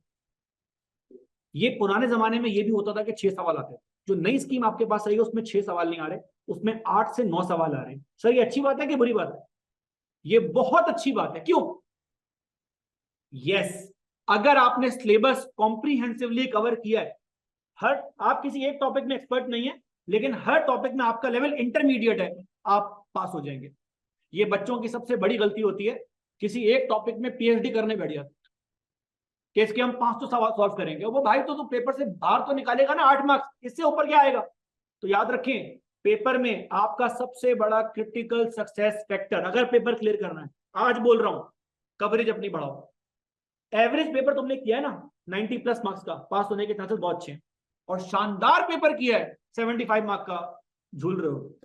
ये पुराने जमाने में ये भी होता था कि 6 सवाल आते थे, जो नई स्कीम आपके पास आई है उसमें 6 सवाल नहीं आ रहे, उसमें 8 से 9 सवाल आ रहे हैं। सर ये अच्छी बात है कि बुरी बात है? ये बहुत अच्छी बात है। क्यों? यस, अगर आपने सिलेबस कॉम्प्रीहेंसिवली कवर किया है, हर आप किसी एक टॉपिक में एक्सपर्ट नहीं है, लेकिन हर टॉपिक में आपका लेवल इंटरमीडिएट है, आप पास हो जाएंगे। ये बच्चों की सबसे बड़ी गलती होती है, किसी एक टॉपिक में पीएचडी करने बैठ जाते, कि इसके हम 500 सवाल सॉल्व करेंगे, वो भाई तो पेपर से बाहर तो निकालेगा ना 8 मार्क्स, इससे ऊपर क्या आएगा? तो याद रखें, पेपर में आपका सबसे बड़ा क्रिटिकल सक्सेस फैक्टर, अगर पेपर क्लियर करना है, आज बोल रहा हूं, कवरेज अपनी बढ़ाओ। एवरेज पेपर तुमने किया है ना 90+ मार्क्स का, पास होने के चांसेस बहुत अच्छे हैं, और शानदार पेपर किया है 75 मार्क्स का, झूल रहे हो।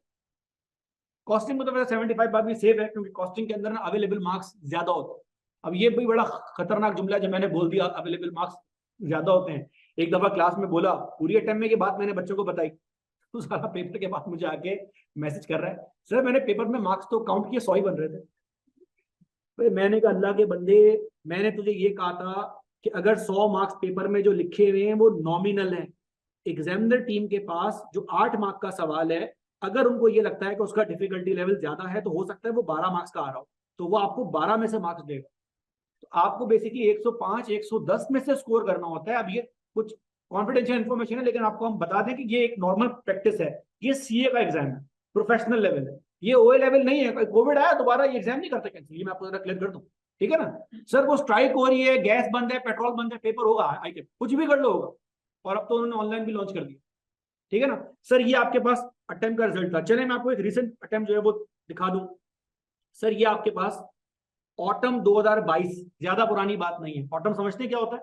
कॉस्टिंग में तो 75 बार भी सेफ है, क्योंकि कॉस्टिंग के अंदर ना अवेलेबल मार्क्स ज्यादा होते हैं। अब ये भी बड़ा खतरनाक जुमला जो मैंने बोल दिया, अवेलेबल मार्क्स, ज्यादा होते हैं। एक दफा क्लास में बोला, पूरी अटेम्प्ट में की बात मैंने बच्चों को बताई, तो सारा पेपर के बाद मुझे आके मैसेज कर रहा है, सर मैंने पेपर में मार्क्स तो काउंट किए 100 ही बन रहे थे। भाई मैंने कहा अल्लाह के बंदे, मैंने तुझे ये कहा था कि अगर 100 मार्क्स पेपर में जो लिखे हुए हैं वो नॉमिनल है, एग्जामिनर टीम के पास जो 8 मार्क का सवाल है, अगर उनको ये लगता है कि उसका डिफिकल्टी लेवल ज्यादा है तो हो सकता है वो 12 मार्क्स का आ रहा हो, तो वो आपको 12 में से मार्क्स देगा। तो आपको बेसिकली 105 110 में से स्कोर करना होता है। अब ये कुछ कॉन्फिडेंशियल इन्फॉर्मेशन है, लेकिन आपको हम बता दें कि ये एक नॉर्मल प्रैक्टिस है। ये सीए का एग्जाम है, प्रोफेशनल लेवल है, ये ओए लेवल नहीं है। कोविड आया दोबारा ये एग्जाम नहीं करते कैंसिल, ये मैं आपको जरा क्लियर कर दूं, ठीक है ना। सर वो स्ट्राइक हो रही है, गैस बंद है, पेट्रोल बंद है, पेपर होगा, आई के कुछ भी कर लो होगा। और अब तो उन्होंने ऑनलाइन भी लॉन्च कर दिया, ठीक है ना। सर ये आपके पास अटेम्प्ट का रिजल्ट था। चले मैं आपको एक रिसेंट अटेम्प्ट जो है वो दिखा दूं। सर ये आपके पास ऑटम 2022, ज्यादा पुरानी बात नहीं है। ऑटम समझते हैं क्या होता है?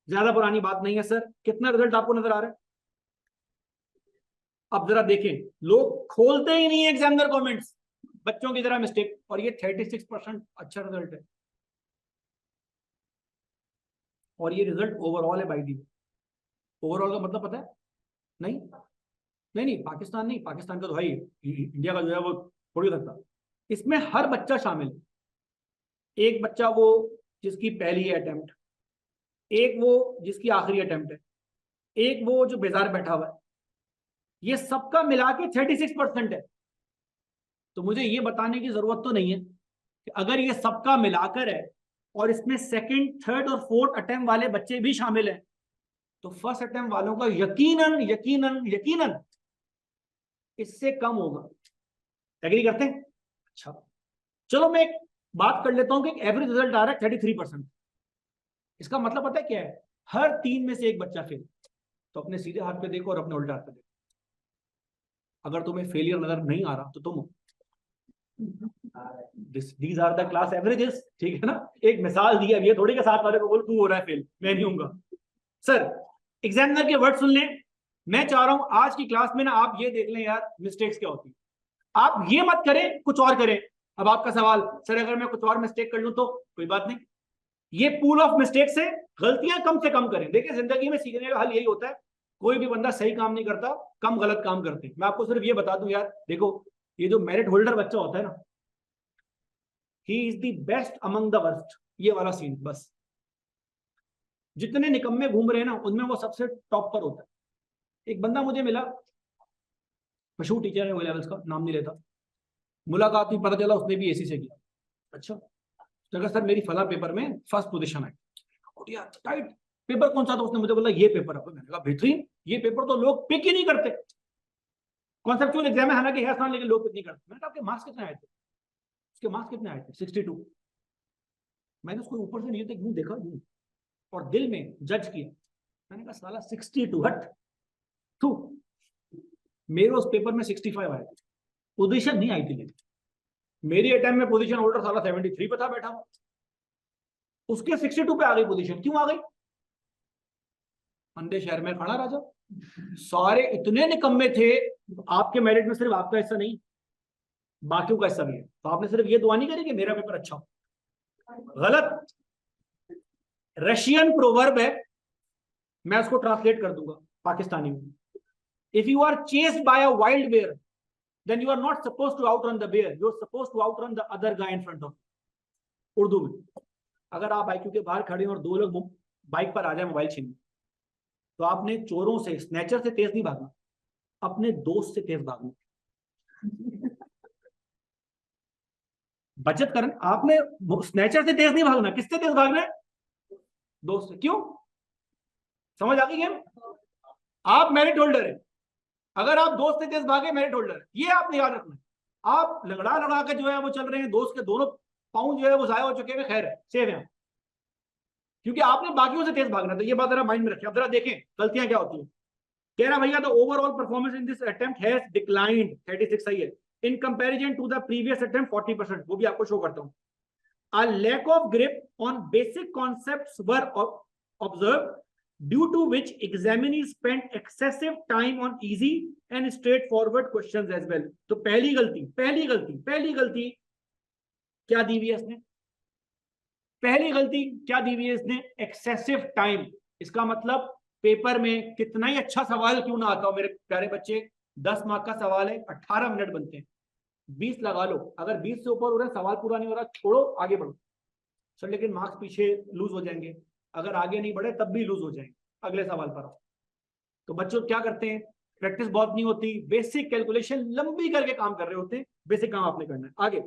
ज्यादा पुरानी बात नहीं है। सर कितना रिजल्ट आपको नजर आ रहा है? अब जरा देखें, लोग खोलते ही नहीं है एग्जामिनर कमेंट्स, बच्चों की तरह मिस्टेक, और ये 36% अच्छा रिजल्ट है। और ये रिजल्ट ओवरऑल है बाई दी। ओवरऑल का मतलब पता है? नहीं नहीं नहीं, पाकिस्तान नहीं, पाकिस्तान का तो है ही, इंडिया का जो है वो थोड़ी सकता। इसमें हर बच्चा शामिल है। एक बच्चा वो जिसकी पहली है अटेम्प्ट, एक वो जिसकी आखिरी अटेम्प्ट है, एक वो जो बेजार बैठा हुआ है, ये सबका मिला के 36% है। तो मुझे ये बताने की जरूरत तो नहीं है कि अगर ये सबका मिलाकर है और इसमें सेकंड, थर्ड और फोर्थ अटेम्प्ट वाले बच्चे भी शामिल हैं, तो फर्स्ट अटेम्प्ट वालों का यकीनन यकीनन यकीनन इससे कम होगा। एग्री करते हैं? अच्छा, चलो मैं एक बात कर लेता हूं कि एवरेज रिजल्ट आ रहा है 33%। इसका मतलब पता है क्या है? हर 3 में से एक बच्चा फेल। तो अपने सीधे हाथ पे देखो और अपने उल्टे हाथ पे देखो। अगर तुम्हें फेलियर नजर नहीं आ रहा तो तुम these are the class averages, ठीक है ना। एक मिसाल दी है, ये थोड़ी के साथ वाले को बोल तू हो रहा है फेल, मैं नहीं हूंगा। सर एग्जामिनर के वर्ड सुन लें। मैं चाह रहा हूं आज की क्लास में ना आप ये देख लें यार मिस्टेक्स क्या होती है। आप ये मत करें कुछ और करें। अब आपका सवाल, सर अगर मैं कुछ और मिस्टेक कर लूं तो कोई बात नहीं, ये पूल ऑफ मिस्टेक्स है, गलतियां कम से कम करें। देखिए जिंदगी में सीखने का हल यही होता है, कोई भी बंदा सही काम नहीं करता, कम गलत काम करते हैं। मैं आपको सिर्फ ये बता दूं यार, देखो ये जो मेरिट होल्डर बच्चा होता है ना, he is the best among the worst, ये वाला सीन बस। जितने निकम्मे घूम रहे हैं ना उनमें वो सबसे टॉप पर होता है। एक बंदा मुझे मिला, मशहूर टीचर है, वो लेवल्स का, नाम नहीं लेता। मुलाकात में पता चला उसने भी एसी से किया। अच्छा, तो अगर सर मेरी फला पेपर में फर्स्ट पोजीशन आई, और यार टाइट पेपर कौन सा था, उसने मुझे बोला ये पेपर है। मैंने कहा बेहतरीन, ये पेपर तो लोग पिक ही नहीं करते। कॉन्सेप्चुअल एग्जाम है हालांकि है आसान, लेकिन लोग पिक नहीं करते। मैंने कहा आपके मार्क्स कितने आए थे? उसके मार्क्स कितने आए थे? 62। मैंने उसको ऊपर से नीचे तक यूं देखा, यूं, और दिल में जज किया। मैंने कहा साला 62, हट तू। मेरे उस पेपर में 65 आए थे, पोजीशन नहीं आई थी, लेकिन मेरी अटेम्प्ट में पोजीशन होल्डर साला 73 पे था बैठा हुआ, उसके 62 पे आ गई पोजीशन। क्यों आ गई? अंधे शहर में खड़ा राजा, सारे इतने निकम्मे थे। आपके मेरिट में सिर्फ आपका हिस्सा नहीं, बाकियों का हिस्सा भी है। तो आपने सिर्फ ये दुआ नहीं करी कि मेरा पेपर अच्छा हो, गलत। रशियन प्रोवर्ब है, मैं उसको ट्रांसलेट कर दूंगा पाकिस्तानी में। If you are chased by a wild bear, then you are not supposed to outrun the bear, you are supposed to outrun the other guy in front of you। Urdu में, अगर आप आईक्यू के बाहर खड़े हैं और 2 लोग बाइक पर आ जाए मोबाइल छीनने, तो आपने चोरों से, स्नैचर से तेज नहीं भागना, अपने दोस्त से तेज भागना। बचत करना, आपने स्नैचर से तेज नहीं भागना, किससे तेज भागना है? दोस्त से। क्यों? समझ आ गई गेम? आप मेरिट होल्डर है, अगर आप दोस्त से तेज भागे मेरिट होल्डर है, ये आपने याद रखना है। आप लगड़ा लगा के जो है वो चल रहे हैं, दोस्त के दोनों पाउंड जो है वो जाया हो चुके हैं, खैर है, सेफ है, क्योंकि आपने बाकियों से तेज भागना। तो ये बात जरा माइंड में रखें। अब जरा देखें गलतियां क्या होती हैं। कह रहा भैया the overall performance in this attempt has declined, 36 सही है, in comparison to the previous attempt 40%। वो भी आपको शो करता हूं। A lack of grip on basic concepts were observed, due to which examinees spent excessive time on easy and straightforward questions as well। तो पहली गलती क्या दी हुई है इसने? पहली गलती क्या दी हुई है इसने, एक्सेसिव टाइम। इसका मतलब पेपर में कितना ही अच्छा सवाल क्यों ना आता हो मेरे प्यारे बच्चे, 10 मार्क का सवाल है, 18 मिनट बनते हैं, 20 लगा लो। अगर 20 से ऊपर हो रहा है, सवाल पूरा नहीं हो रहा, छोड़ो, आगे बढ़ो। सर लेकिन मार्क्स पीछे लूज हो जाएंगे, अगर आगे नहीं बढ़े तब भी लूज हो जाएंगे, अगले सवाल पर आओ। तो बच्चों क्या करते हैं, प्रैक्टिस बहुत नहीं होती, बेसिक कैलकुलेशन लंबी करके काम कर रहे होते हैं, बेसिक काम आपने करना है। आगे,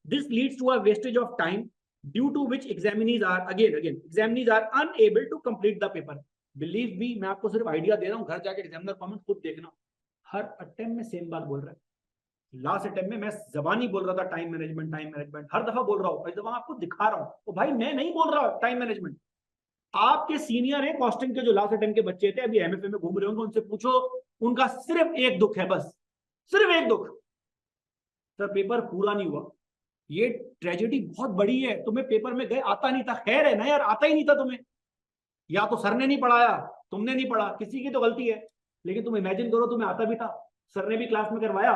this leads to a wastage of time due to which examinees are examinees are unable to complete the paper. Believe me, मैं आपको सिर्फ आइडिया दे रहा हूं, घर जाके एग्जामिनर कमेंट खुद देखना, हर अटेम्प्ट में सेम बात बोल रहा है। लास्ट अटेम्प्ट में मैं जबानी बोल रहा था टाइम मैनेजमेंट, हर दफा बोल रहा हूँ, इस दफा आपको दिखा रहा हूँ। तो भाई मैं नहीं बोल रहा टाइम मैनेजमेंट, आपके सीनियर है कॉस्टिंग के जो लास्ट अटेम्प्ट के बच्चे थे, अभी एमएफए में घूम रहे होंगे, उनसे पूछो, उनका सिर्फ एक दुख है, बस सिर्फ एक दुख, सर पेपर पूरा नहीं हुआ। ये ट्रेजेडी बहुत बड़ी है, तुम्हें पेपर में गए आता नहीं था, खैर है ना यार, आता ही नहीं था तुम्हें, या तो सर ने नहीं पढ़ाया, तुमने नहीं पढ़ा, किसी की तो गलती है। लेकिन तुम इमेजिन करो तुम्हें आता भी था, सर ने भी क्लास में करवाया,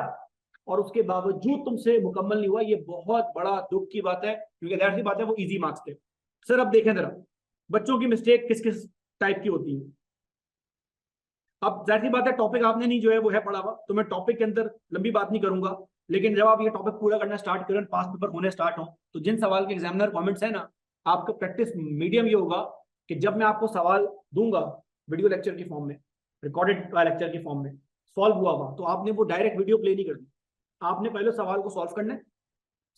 और उसके बावजूद तुमसे मुकम्मल नहीं हुआ, ये बहुत बड़ा दुख की बात है, क्योंकि जाहिर सी बात है वो इजी मार्क्स थे। सर अब देखें जरा बच्चों की मिस्टेक किस किस टाइप की होती है। अब जाहिर सी बात है टॉपिक आपने नहीं जो है वो है पढ़ा हुआ, तो मैं टॉपिक के अंदर लंबी बात नहीं करूंगा, लेकिन जब आप ये टॉपिक पूरा करना स्टार्ट करें, पास पेपर होने स्टार्ट हो, तो जिन सवाल के एग्जामिनर कमेंट्स है ना, आपका प्रैक्टिस मीडियम ये होगा कि जब मैं आपको सवाल दूंगा वीडियो लेक्चर की फॉर्म में, रिकॉर्डेड लेक्चर की फॉर्म में सॉल्व हुआ हुआ, तो आपने वो डायरेक्ट वीडियो प्ले नहीं करनी, आपने पहले सवाल को सॉल्व करना है।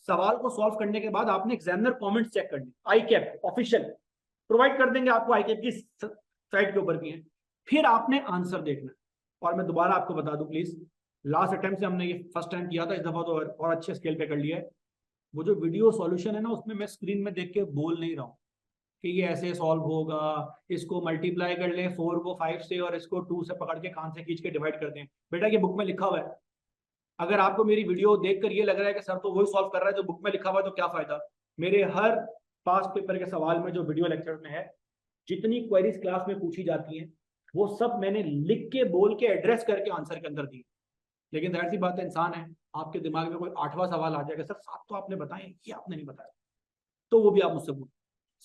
सवाल को सॉल्व करने के बाद आपने एग्जामिनर कमेंट्स चेक करने, आई कैप ऑफिशियल प्रोवाइड कर देंगे आपको, आई कैप की साइट के ऊपर भी है, फिर आपने आंसर देखना। और मैं दोबारा आपको बता दूं प्लीज, लास्ट अटेम्प्ट से हमने ये फर्स्ट टाइम किया था, इस दफा तो और अच्छे स्केल पे कर लिया है। वो जो वीडियो सॉल्यूशन है ना, उसमें मैं स्क्रीन में देख के बोल नहीं रहा हूँ कि ये ऐसे सॉल्व होगा, इसको मल्टीप्लाई कर ले 4 को 5 से और इसको 2 से पकड़ के कान से खींच के डिवाइड कर दें। बेटा ये बुक में लिखा हुआ है, अगर आपको मेरी वीडियो देखकर ये लग रहा है कि सर तो वही सॉल्व कर रहा है जो बुक में लिखा हुआ है, तो क्या फायदा। मेरे हर पास पेपर के सवाल में जो वीडियो लेक्चर में है, जितनी क्वेरीज क्लास में पूछी जाती हैं, वो सब मैंने लिख के बोल के एड्रेस करके आंसर के अंदर दी। लेकिन जाहिर सी बात है, इंसान है, आपके दिमाग में कोई 8वां सवाल आ जाएगा, सर 7 तो आपने बताए, ये आपने नहीं बताया, तो वो भी आप मुझसे पूछो,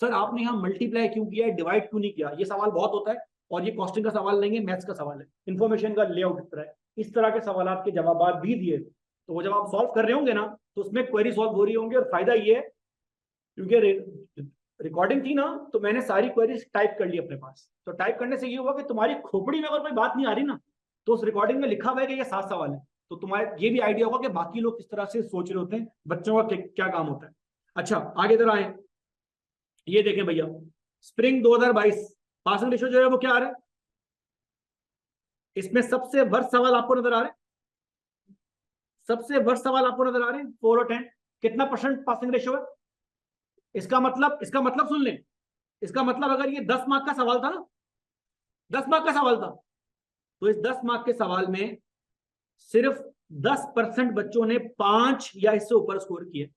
सर आपने यहाँ मल्टीप्लाई क्यों किया है, डिवाइड क्यों नहीं किया। ये सवाल बहुत होता है, और ये कॉस्टिंग का सवाल नहीं है, मैथ्स का सवाल है, इन्फॉर्मेशन का लेआउट इस तरह है। इस तरह के सवाल के जवाब भी दिए, तो वो जब आप सॉल्व कर रहे होंगे ना, तो उसमें क्वेरी सॉल्व हो रही होंगी। और फायदा ये है, क्योंकि रिकॉर्डिंग थी ना, तो मैंने सारी क्वेरीज टाइप कर ली अपने पास, तो टाइप करने से ये हुआ कि तुम्हारी खोपड़ी में अगर कोई बात नहीं आ रही ना, तो उस रिकॉर्डिंग में लिखा हुआ है कि ये 7 सवाल है, तो तुम्हारे ये भी आइडिया होगा कि बाकी लोग किस तरह से सोच रहे होते हैं, बच्चों का क्या काम होता है। अच्छा आगे इधर आए, ये देखें भैया, स्प्रिंग 2022 पासिंग रेशियो जो है वो क्या आ रहा है, इसमें सबसे वर्स्ट सवाल आपको नजर आ रहे हैं, सबसे वर्स्ट सवाल आपको नजर आ रहे हैं 4 और 10, कितना % पासिंग रेशियो है। इसका मतलब सुन लें, इसका मतलब अगर ये 10 मार्क का सवाल था ना, 10 मार्क का सवाल था, तो इस 10 मार्क के सवाल में सिर्फ 10% बच्चों ने 5 या इससे ऊपर स्कोर किए।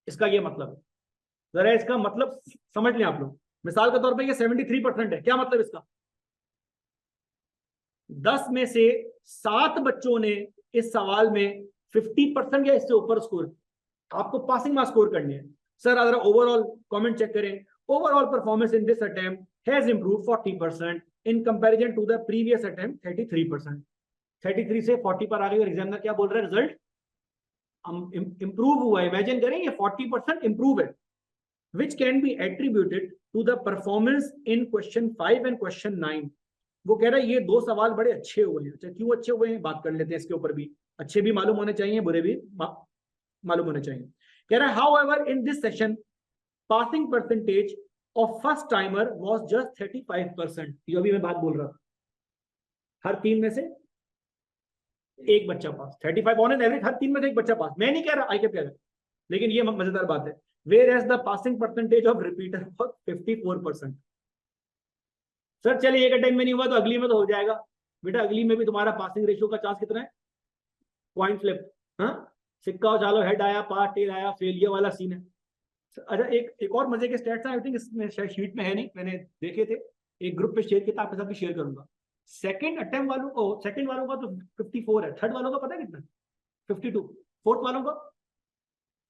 इसका ये मतलब है, जरा इसका मतलब समझ लें आप लोग। मिसाल के तौर पे ये 73% है, क्या मतलब इसका, 10 में से 7 बच्चों ने इस सवाल में 50% या इससे ऊपर स्कोर, आपको पासिंग मार्क्स स्कोर करने हैं। सर अगर ओवरऑल कमेंट चेक करें, overall performance in this attempt has improved 40% in comparison to the previous attempt 33%। 33 से 40 पर आ गई, और एग्जामिनर क्या बोल रहा है, रिजल्ट इंप्रूव हुआ है। इमेजिन करें ये 40% इंप्रूव है, which can be attributed to the performance in question 5 and question 9। वो कह रहा है ये 2 सवाल बड़े अच्छे हुए हैं। अच्छा क्यों अच्छे हुए हैं, बात कर लेते हैं इसके ऊपर भी, अच्छे भी मालूम होने चाहिए, बुरे भी मालूम होने चाहिए। कह रहा है however in this session passing percentage of first timer was just 35%। जो भी मैं बात बोल रहा था, हर 3 में से एक बच्चा पास, 35 ऑन एन एवरेज, हर 3 में से एक बच्चा पास। मैं नहीं कह रहा आई के कह रहा, लेकिन ये मजेदार बात है, whereas the passing percentage of repeater was 54%। Sir चलिए एक अटेम्प्ट में नहीं हुआ तो अगली में तो हो जाएगा। बेटा अगली में भी तुम्हारा पासिंग रेशियो का चांस कितना है, पॉइंट फ्लिप, हाँ सिक्का उछालो, हेड आया पास, टेल आया फेल, ये वाला सीन है। अच्छा एक और मजे के स्टैट्स आई थिंक इसमें शायद शीट में है नहीं, मैंने देखे थे, एक ग्रुप पे शेयर किया था, आपके साथ भी शेयर करूंगा। सेकंड अटेम्प्ट वालों को, सेकंड वालों का तो 54 है, थर्ड वालों का पता है कितना, 52, फोर्थ वालों का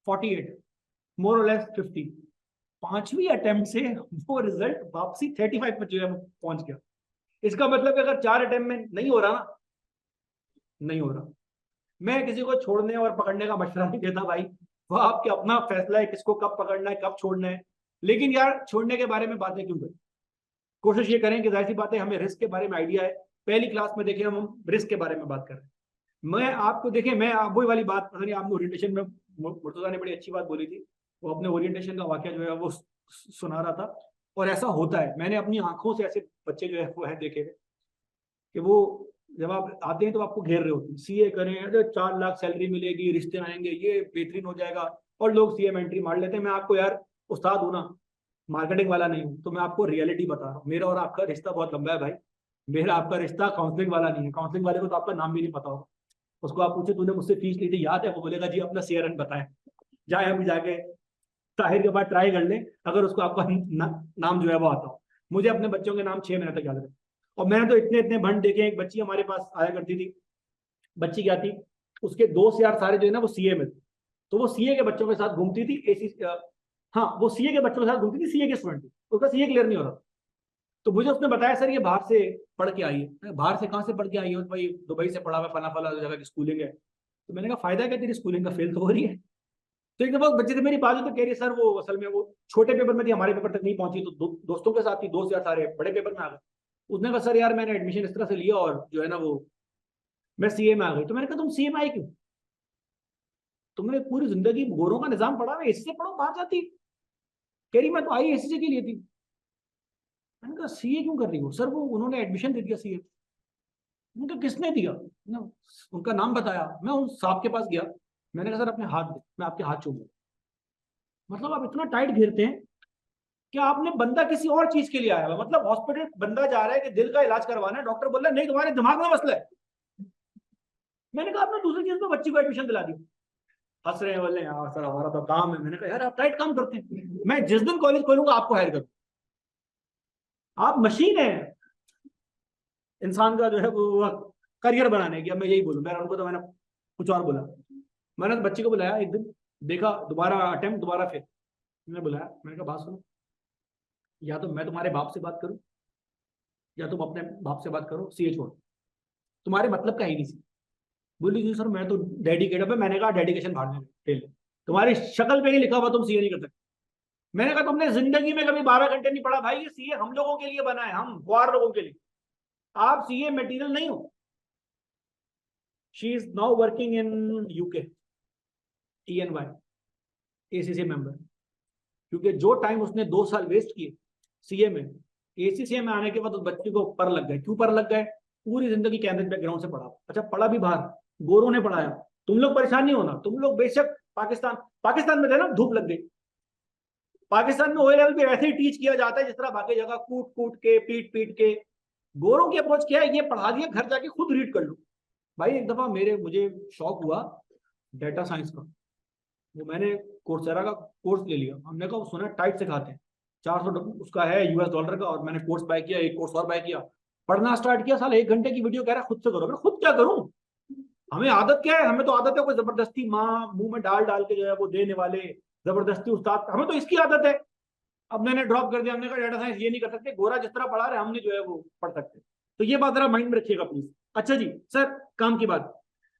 48, मोर और लेस 50, 5वीं अटेम्प्ट से वो रिजल्ट वापसी 35 पर जो है वो पहुंच गया। इसका मतलब अगर 4 अटेम्प्ट में नहीं हो रहा ना, नहीं हो रहा, मैं किसी को छोड़ने और पकड़ने का मशवरा नहीं देता भाई, वो आपके अपना फैसला है किसको कब पकड़ना है कब छोड़ना है। लेकिन यार छोड़ने के बारे में बातें क्यों करें, कोशिश ये करें कि जाहिर सी बात है हमें रिस्क के बारे में आइडिया है। पहली क्लास में देखिए हम रिस्क के बारे में बात कर रहे हैं। मैं आपको देखिए, मैं वही वाली बात, पता नहीं आपने ओरिएंटेशन में मुर्तजा ने बड़ी अच्छी बात बोली थी, वो अपने ओरिएंटेशन का वाकया जो है वो सुना रहा था। और ऐसा होता है, मैंने अपनी आंखों से ऐसे बच्चे जो है वो है देखे हुए कि वो जब आप आते हैं तो आपको घेर रहे होते हैं, सीए करें, अरे 4 लाख सैलरी मिलेगी, रिश्ते आएंगे, ये बेहतरीन हो जाएगा, और लोग सीए में एंट्री मार लेते हैं। मैं आपको यार उस्ताद हूं ना, मार्केटिंग वाला नहीं हूं, तो मैं आपको रियलिटी बता रहा हूँ। मेरा और आपका रिश्ता बहुत लंबा है भाई, मेरा आपका रिश्ता काउंसलिंग वाला नहीं है। काउंसलिंग वाले को तो आपका नाम भी नहीं पता होगा, उसको आप पूछे तूने मुझसे फीस ली थी याद है, वो बोलेगा जी अपना सीआरएन बताएं, जाए हम जाके ताहिर के बाद ट्राई कर ले अगर उसको आपका नाम जो है वो आता हो। मुझे अपने बच्चों के नाम 6 महीने तक याद रहे, और मैंने तो इतने इतने भंड देखे। एक बच्ची हमारे पास आया करती थी, बच्ची क्या थी, उसके दोस्त यार सारे जो है ना वो सीए में थे, तो वो सीए के बच्चों के साथ घूमती थी। हाँ, वो सीए के बच्चों के साथ घूमती थी, सीए के स्टूडेंट थी, उसका सीए क्लियर नहीं हो रहा। तो मुझे उसने बताया सर ये बाहर से पढ़ के आई है। बाहर से कहाँ से पढ़ के आई है? भाई दुबई से पढ़ा हुआ, फला फला जगह की स्कूलिंग है। तो मैंने कहा फायदा क्या तेरी स्कूलिंग का, फेल तो हो रही है। तो एक दफा बच्चे थे मेरी बाजू, तो कह रही सर वो असल में वो छोटे पेपर में थी, हमारे पेपर तक नहीं पहुंची, तो दोस्तों के साथ थी, दोस्त यार सारे बड़े पेपर में आ गए। उसने कहा सर यार मैंने एडमिशन इस तरह से लिया और जो है ना वो मैं सीए में आ गई। तो मैंने कहा तुम सीए में आई क्यों? तुमने पूरी जिंदगी गोरों का निजाम पढ़ा है, इससे पढ़ो बाहर जाती। कह रही मैं तो आई एससी के लिए थी। मैंने कहा सीए क्यों कर रही हो? सर वो उन्होंने एडमिशन दे दिया सीए। मैंने कहा किसने दिया? उनका नाम बताया, मैं उन साहब के पास गया, मैंने कहा सर अपने हाथ दे, मैं आपके हाथ चूमूंगा। मतलब आप इतना टाइट घेरते हैं कि आपने, बंदा किसी और चीज के लिए आया हुआ, मतलब हॉस्पिटल बंदा जा रहा है कि दिल का इलाज करवाना है, डॉक्टर बोल रहा है नहीं तुम्हारे दिमाग में मसला है। मैंने कहा आपने दूसरी चीज में बच्ची को एडमिशन दिला दी। हंस रहे हैं, बोले यार सर हमारा तो काम है। मैंने कहा यार आप टाइट काम करते हैं, मैं जिस दिन कॉलेज खोलूंगा आपको हायर करूँ। आप मशीन है इंसान का जो है वो करियर बनाने की। अब मैं यही बोलूँ, मैं उनको तो मैंने कुछ और बोला। मैंने तो बच्चे को बुलाया एक दिन, देखा दोबारा अटेम्प्ट, दोबारा फिर मैंने बुलाया, मैंने कहा बात सुनो, या तो मैं तुम्हारे बाप से बात करूं या तुम अपने बाप से बात करो, सीए छोड़, तुम्हारे मतलब का ही नहीं सी। बोली जी सर मैं तो डेडिकेटेड है। मैंने कहा डेडिकेशन भाड़ने में, फेल। तुम्हारी शक्ल पे नहीं लिखा हुआ तुम सीए नहीं कर सकते। मैंने कहा तुमने जिंदगी में कभी 12 घंटे नहीं पढ़ा भाई, ये सीए हम लोगों के लिए बना है, हम गुआर लोगों के लिए, आप सीए मटेरियल नहीं हो। She is now working in UK, ENY, ACC member. क्योंकि जो टाइम उसने 2 साल वेस्ट किए सीए में, ACC में आने के बाद उस बच्चे को पर लग गए। क्यों पर लग गए? पूरी जिंदगी कैम्ब्रिज बैकग्राउंड से पढ़ा, अच्छा पढ़ा भी बाहर, गोरों ने पढ़ाया। तुम लोग परेशान नहीं होना, तुम लोग बेशक पाकिस्तान में थे ना, धूप लग गई। पाकिस्तान में ओए लेवल पे ऐसे ही टीच किया जाता है जिस तरह बाकी जगह कूट कूट के पीट पीट के। गोरों की अप्रोच क्या है, ये पढ़ा दिया, घर जाके खुद रीड कर लो। भाई एक दफा मुझे शौक हुआ डेटा साइंस का, वो मैंने कोर्सेरा का कोर्स ले लिया। हमने कहा सुना टाइट सिखाते हैं, 400 उसका है US डॉलर का, और मैंने कोर्स बाय किया, एक कोर्स और बाय किया, पढ़ना स्टार्ट किया। साल 1 घंटे की वीडियो कह रहा है खुद से करो। मैं खुद क्या करूं, हमें आदत क्या है, हमें तो आदत है कोई जबरदस्ती माँ मुंह में डाल डाल के जो है वो देने वाले, जबरदस्ती उस्ताद, हमें तो इसकी आदत है। अब मैंने ड्रॉप कर दिया, हमने कहा डेटा साइंस ये नहीं कर सकते, गोरा जिस तरह पढ़ा रहे हमने जो है वो पढ़ सकते। तो ये बात जरा माइंड में रखिएगा प्लीज। अच्छा जी सर, काम की बात,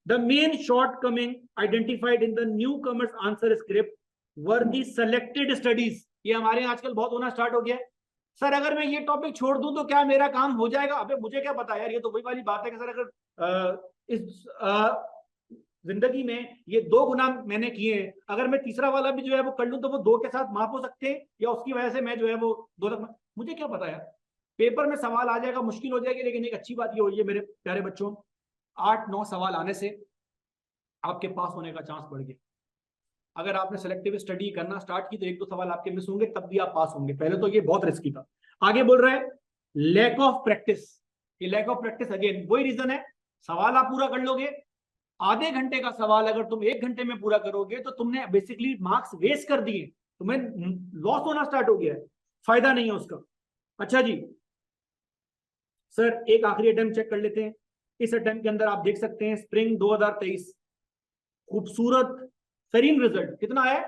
the main shortcoming identified in the new commerce answer script were the selected studies. ये हमारे यहाँ आजकल बहुत होना स्टार्ट हो गया है। सर अगर मैं ये टॉपिक छोड़ दूं तो क्या मेरा काम हो जाएगा? अबे मुझे क्या पता यार, ये तो वही वाली बात है कि सर अगर इस जिंदगी में ये 2 गुना मैंने किए हैं, अगर मैं तीसरा वाला भी जो है वो कर लूं तो वो 2 के साथ माफ हो सकते हैं, या उसकी वजह से मैं जो है वो 2 तक, मुझे क्या पता यार। पेपर में सवाल आ जाएगा, मुश्किल हो जाएगी, लेकिन एक अच्छी बात ये हो रही है मेरे प्यारे बच्चों, 8-9 सवाल आने से आपके पास होने का चांस बढ़ गया। अगर आपने सेलेक्टिव स्टडी करना स्टार्ट की तो 1-2 सवाल आपके मिस होंगे, तब भी आप पास होंगे। पहले तो ये बहुत रिस्की था। आगे बोल रहे हैं लैक ऑफ प्रैक्टिस। ये लैक ऑफ प्रैक्टिस अगेन वही रीजन है, सवाल आप पूरा कर लोगे, आधे घंटे का सवाल अगर तुम 1 घंटे में पूरा करोगे तो तुमने बेसिकली मार्क्स वेस्ट कर दिए, तुम्हें लॉस होना स्टार्ट हो गया है, फायदा नहीं है उसका। अच्छा जी सर, एक आखिरी अटेम्प्ट चेक कर लेते हैं। इस अटेम्प्ट के अंदर आप देख सकते हैं स्प्रिंग 2023, खूबसूरत तरीन रिजल्ट कितना है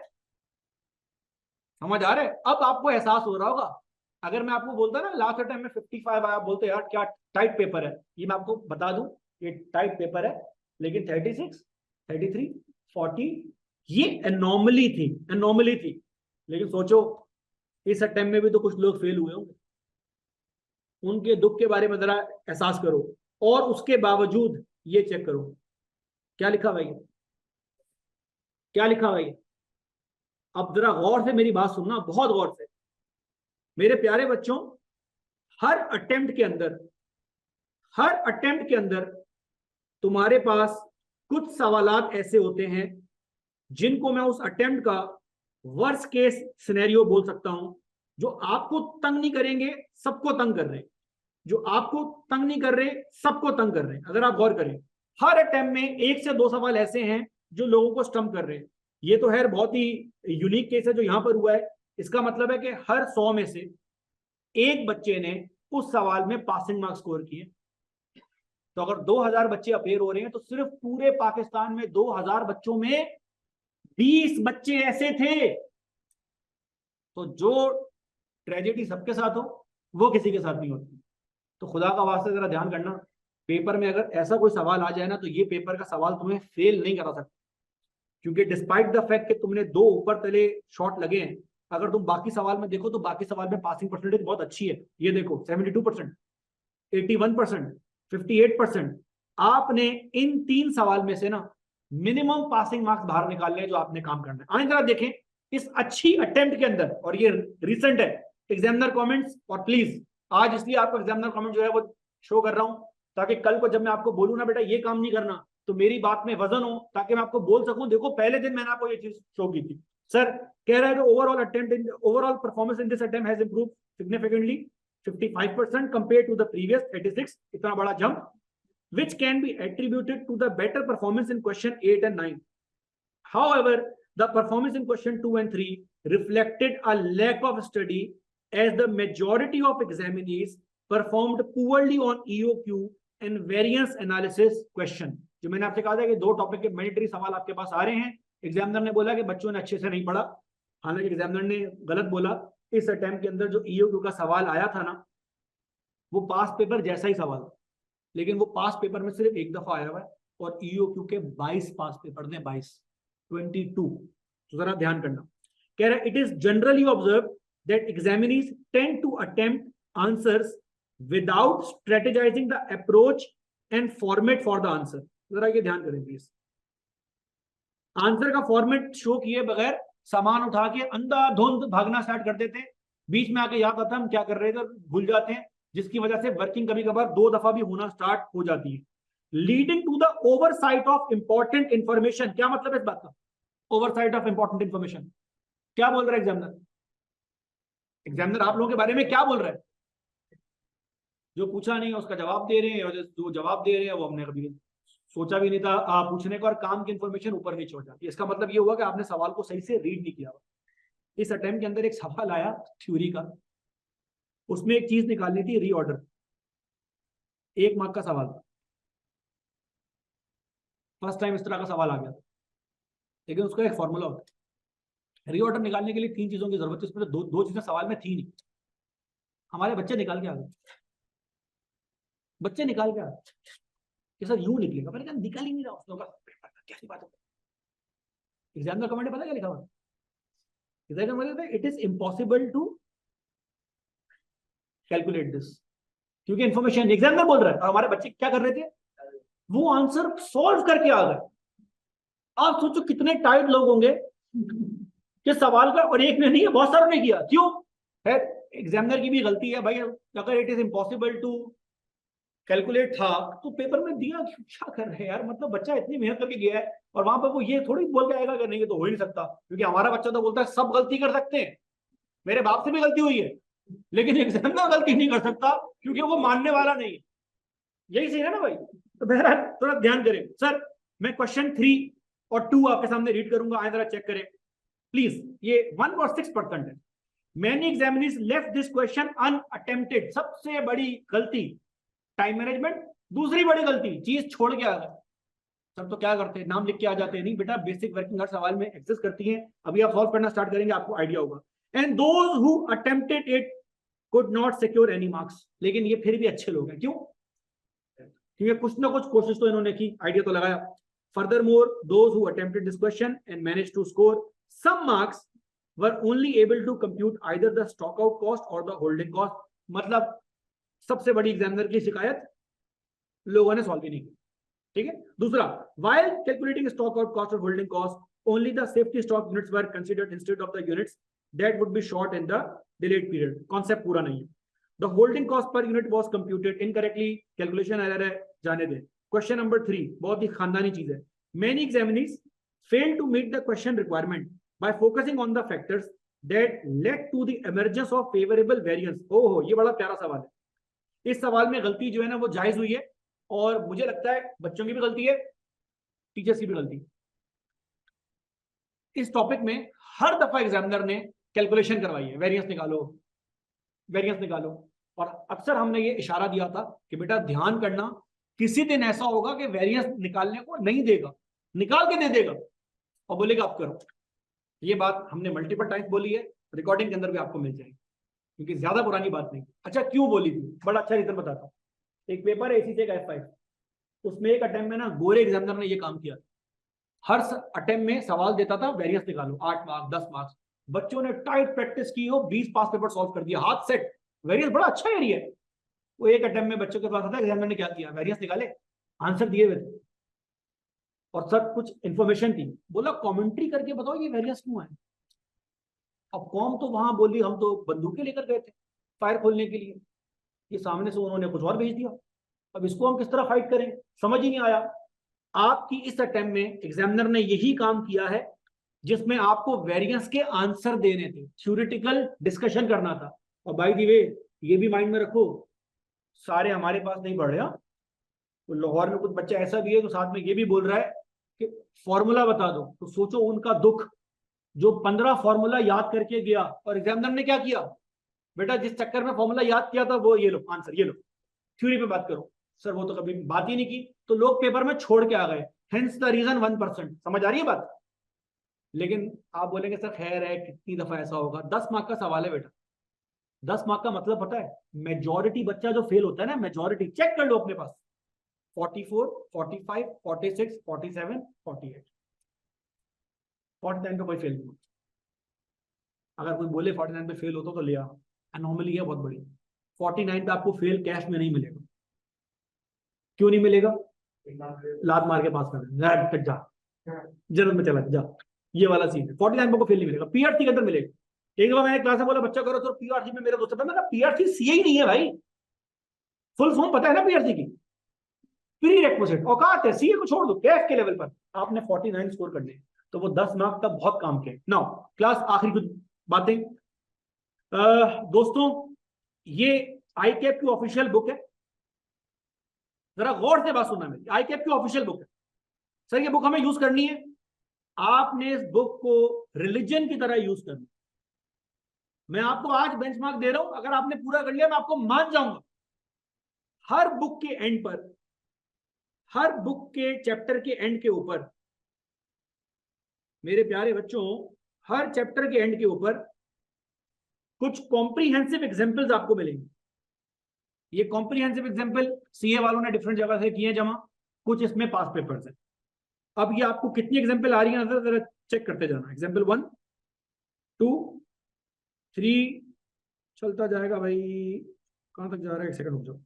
समझ आ रहा है? अब आपको एहसास हो रहा होगा, अगर मैं आपको बोलता ना लास्ट टाइम में 55 आया, बोलते यार क्या टाइट पेपर है, ये मैं आपको बता दूं ये टाइट पेपर है, लेकिन 36, 33, 40 ये एनॉमली थी, एनॉमली थी। लेकिन सोचो इस अटेम्प्ट में भी तो कुछ लोग फेल हुए होंगे, उनके दुख के बारे में जरा एहसास करो, और उसके बावजूद ये चेक करो क्या लिखा भाई, क्या लिखा भाई। अब जरा गौर से मेरी बात सुनना, बहुत गौर से मेरे प्यारे बच्चों। हर अटेम्प्ट के अंदर, हर अटेम्प्ट के अंदर तुम्हारे पास कुछ सवालात ऐसे होते हैं जिनको मैं उस अटेम्प्ट का वर्स्ट केस सिनेरियो बोल सकता हूं, जो आपको तंग नहीं करेंगे, सबको तंग कर रहे हैं, जो आपको तंग नहीं कर रहे, सबको तंग कर रहे हैं। अगर आप गौर करें, हर अटेम्प्ट में 1 से 2 सवाल ऐसे हैं जो लोगों को स्टम्प कर रहे हैं। ये तो है बहुत ही यूनिक केस है जो यहां पर हुआ है। इसका मतलब है कि हर 100 में से एक बच्चे ने उस सवाल में पासिंग मार्क्स स्कोर किए। तो अगर 2000 बच्चे अपेयर हो रहे हैं तो सिर्फ पूरे पाकिस्तान में 2000 बच्चों में 20 बच्चे ऐसे थे। तो जो ट्रेजेडी सबके साथ हो वो किसी के साथ नहीं होती। तो खुदा का वास्ते जरा ध्यान करना, पेपर में अगर ऐसा कोई सवाल आ जाए ना, तो ये पेपर का सवाल तुम्हें फेल नहीं करा सकता, क्योंकि डिस्पाइट द फैक्ट कि तुमने 2 ऊपर तले शॉट लगे हैं, अगर तुम बाकी सवाल में देखो तो बाकी सवाल में पासिंग परसेंटेज बहुत अच्छी है। ये देखो 72%, 81%, 58%। आपने इन 3 सवाल में से ना मिनिमम पासिंग मार्क्स बाहर निकाल ले, जो आपने काम करना है। आने जरा देखें इस अच्छी अटेम्प्ट के अंदर, और ये रिसेंट है, एग्जामिनर कमेंट्स। और प्लीज आज इसलिए आपको एग्जामिनर कमेंट जो है वो शो कर रहा हूं, ताकि कल को जब मैं आपको बोलूं ना बेटा ये काम नहीं करना, तो मेरी बात में वजन हो, ताकि मैं आपको बोल सकूं देखो पहले दिन मैंने आपको ये चीज शो की थी। सर कह रहा है overall attempt in overall performance in this attempt has improved significantly 55% compared to the previous 36, इतना बड़ा jump, which can be attributed to the better performance in question 8 and 9. However, the performance in question 2 and 3 reflected a lack of study, as the majority of examinees performed poorly on EOQ and variance analysis question. जो मैंने आपसे कहा था कि 2 टॉपिक के मैंडेटरी सवाल आपके पास आ रहे हैं, एग्जामिनर ने बोला कि बच्चों ने अच्छे से नहीं पढ़ा, हालांकि एग्जामिनर ने गलत बोला। इस अटेम्प्ट के अंदर जो EOQ का सवाल आया था ना, वो पास पेपर जैसा ही सवाल, लेकिन वो पास पेपर में सिर्फ एक दफा आया हुआ है, और EOQ के 22 पास पेपर ने, 22। तो जरा ध्यान करना, कह रहा है it is generally observe that examinees tend to attempt answers without strategizing the approach and format for the answer. जरा ये ध्यान करें प्लीज, आंसर का फॉर्मेट शो किए बगैर सामान उठा के अंधाधुंध भागना स्टार्ट कर देते हैं, बीच में आके याद आता है हम क्या कर रहे थे और भूल जाते हैं, जिसकी वजह से वर्किंग कभी कभार 2 दफा भी होना स्टार्ट हो जाती है, leading to the oversight of important information. क्या मतलब है इस बात का, ओवरसाइट ऑफ इंपॉर्टेंट इंफॉर्मेशन? क्या बोल रहा है एग्जामिनर? एग्जामिनर आप लोगों के बारे में क्या बोल रहा है? जो पूछा नहीं है उसका जवाब दे रहे हैं, और जो जवाब दे रहे हैं वो हमने कभी सोचा भी नहीं था पूछने का, और काम की इंफॉर्मेशन ऊपर नीचे हो जाती है। इसका मतलब ये हुआ कि आपने सवाल को सही से रीड नहीं किया। इस अटेम्प्ट के अंदर एक सवाल आया थ्योरी का, उसमें एक चीज निकालनी थी, रीऑर्डर, 1 मार्क का सवाल था, फर्स्ट टाइम इस तरह का सवाल आ गया, लेकिन उसका एक फॉर्मूला होता है। रीऑर्डर निकालने के लिए 3 चीजों की जरूरत है, उसमें तो दो चीजें सवाल में थी नहीं। हमारे बच्चे निकाल के आ गए, बच्चे निकाल के आ गए कि सर यूं निकलेगा, मैंने कहा निकाल ही नहीं रहा उसने, कैसी बात है। एग्जामिनर कमेंट पता क्या लिखा हुआ, it is impossible to calculate this, क्योंकि इंफॉर्मेशन एग्जामिनर बोल रहा है, और हमारे बच्चे क्या कर रहे थे, वो आंसर सॉल्व करके आ गए। आप सोचो कितने टाइट लोग होंगे कि सवाल का, और एक ने नहीं है बहुत सारों ने किया। क्यों है? एग्जामिनर की भी गलती है भाई, अगर it is impossible to calculate था तो पेपर में दिया क्या कर रहे हैं यार, मतलब बच्चा इतनी मेहनत करके गया है, और वहां पर वो ये थोड़ी बोल के आएगा कि नहीं ये तो हो ही नहीं सकता, क्योंकि हमारा बच्चा तो बोलता है सब गलती कर सकते हैं, मेरे बाप से भी गलती हुई है, लेकिन एग्जामिनर गलती नहीं कर सकता क्योंकि वो मानने वाला नहीं है। यही सीन है ना भाई। तो बहरहाल थोड़ा ध्यान करें। सर मैं क्वेश्चन 3 और 2 आपके सामने रीड करूंगा, आए जरा चेक करें प्लीज। ये 1.6% है। Many examiners left this question unattempted, सबसे बड़ी गलती टाइम मैनेजमेंट, दूसरी बड़ी गलती चीज छोड़ के आ गए। सर तो क्या करते हैं, नाम लिख के आ जाते हैं? नहीं बेटा, बेसिक वर्किंग हर सवाल में एग्जिस्ट करती है, अभी आप सॉल्व करना स्टार्ट करेंगे आपको आइडिया होगा। And those who attempted it could not secure any marks. लेकिन ये फिर भी अच्छे लोग हैं, क्यों? क्योंकि कुछ ना कुछ कोशिश तो इन्होंने की, आइडिया तो लगाया। Furthermore those who attempted this question and managed to score some marks were only able to compute either the stock out cost और द होल्डिंग कॉस्ट। मतलब सबसे बड़ी एग्जामिनर की शिकायत लोगों ने सॉल्व ही नहीं की। ठीक है। दूसरा, while calculating stock out cost or holding cost, only the safety stock units were considered instead of the units that would be short in the delayed period। Concept पूरा नहीं है। The holding cost per unit was computed incorrectly, calculation error है, जाने दे। Question number 3 बहुत ही खानदानी चीज है। Many examinees failed to meet the question requirement by focusing on the factors that led to the emergence of favorable variance। ओहो, ये बड़ा प्यारा सवाल है। इस सवाल में गलती जो है ना वो जायज हुई है, और मुझे लगता है बच्चों की भी गलती है, टीचर्स की भी गलती है। इस टॉपिक में हर दफा एग्जामिनर ने कैलकुलेशन करवाई है, वेरिएंस निकालो, वेरिएंस निकालो। और अक्सर हमने ये इशारा दिया था कि बेटा ध्यान करना, किसी दिन ऐसा होगा कि वेरिएंस निकालने को नहीं देगा, निकाल के दे देगा और बोलेगा आप करो। ये बात हमने मल्टीपल टाइम्स बोली है, रिकॉर्डिंग के अंदर भी आपको मिल जाएगी, क्योंकि ज्यादा पुरानी बात नहीं। अच्छा, क्यों बोली थी? बड़ा अच्छा रीजन बताता हूँ। एक पेपर है ACCA का F5, उसमें एक अटेम्प्ट में ना गोरे एग्जामिनर ने ये काम किया। हर अटेम्प्ट में सवाल देता था, वेरिएंस निकालो, 8 मार्क्स 10 मार्क्स। बच्चों ने टाइट प्रैक्टिस की हो, 20 पास पेपर सॉल्व कर दिया, हाथ सेट। वेरिएंस बड़ा अच्छा एरिया है। वो एक अटेम्प्ट में बच्चों के पास आता, एग्जामिनर ने क्या किया, वेरिएंस निकाले, आंसर दिए हुए थे और सब कुछ इंफॉर्मेशन थी। बोला कमेंट्री करके बताओ ये वेरिएंस क्यों है। अब कौम तो वहां बोली हम तो बंदूकें लेकर गए थे फायर खोलने के लिए, ये सामने से उन्होंने कुछ और भेज दिया। अब इसको हम किस तरह फाइट करें, समझ ही नहीं आया। आपकी इस अटेम्प्ट में एग्जामिनर ने यही काम किया है जिसमें आपको वेरिएंस के आंसर देने थे, थ्योरेटिकल डिस्कशन करना था। और बाय द वे ये भी माइंड में रखो, सारे हमारे पास नहीं पढ़ रहे हैं। तो लाहौर में कुछ बच्चा ऐसा भी है तो साथ में ये भी बोल रहा है कि फॉर्मूला बता दो। तो सोचो उनका दुख, जो 15 फॉर्मूला याद करके गया और एग्जामिनर ने क्या किया, बेटा जिस चक्कर में फॉर्मूला याद किया था वो ये लो आंसर, ये लो, थ्योरी पे बात करो। सर वो तो कभी बात ही नहीं की, तो लोग पेपर में छोड़ के आ गए। Hence the reason 1%। समझ आ रही है बात? लेकिन आप बोलेंगे सर खैर है, कितनी दफा ऐसा होगा। 10 मार्क का सवाल है बेटा। 10 मार्क का मतलब पता है, मेजॉरिटी बच्चा जो फेल होता है ना, मेजॉरिटी चेक कर लो अपने पास, 44 45 46 47 48, 49 पे कोई फेल नहीं। अगर कोई बोले 49 पे फेल होता तो लिया, एनॉमली है बहुत बड़ी। 49 पे आपको फेल कैश में नहीं मिलेगा। क्यों नहीं मिलेगा? लात मार के पास कर जा, जरूरत में चला जा, ये वाला सीन है। 49 को फेल नहीं मिलेगा, पीआरसी के अंदर मिलेगा। एक बार मैंने क्लास में बोला बच्चा करो तो पीआरसी में, मेरे दोस्त मैंने पीआरसी सीए ही नहीं है भाई, फुल फॉर्म पता है ना पीआरसी की, प्री रिक्विजिट औकात है, सीए को छोड़ दो, कैफ के लेवल पर आपने 49 स्कोर करने, तो वो 10 मार्क का बहुत काम के। नाउ क्लास आखिरी कुछ बातें। दोस्तों ये आई कैप की ऑफिशियल बुक है, जरा गौर से बात सुनना मेरी। आई कैप की ऑफिशियल बुक है सर, ये बुक हमें यूज करनी है। आपने इस बुक को रिलीजन की तरह यूज करना। मैं आपको आज बेंचमार्क दे रहा हूं, अगर आपने पूरा कर लिया मैं आपको मान जाऊंगा। हर बुक के एंड पर, हर बुक के चैप्टर के एंड के ऊपर, मेरे प्यारे बच्चों, हर चैप्टर के एंड के ऊपर कुछ कॉम्प्रीहेंसिव एग्जांपल्स आपको मिलेंगे। ये कॉम्प्रीहेंसिव एग्जांपल सीए वालों ने डिफरेंट जगह से किए जमा, कुछ इसमें पास पेपर्स हैं। अब ये आपको कितनी एग्जांपल आ रही है नजर जरा चेक करते जाना। एग्जांपल 1 2 3 चलता जाएगा भाई, कहां तक जा रहा है, एक सेकंड रुक जाओ।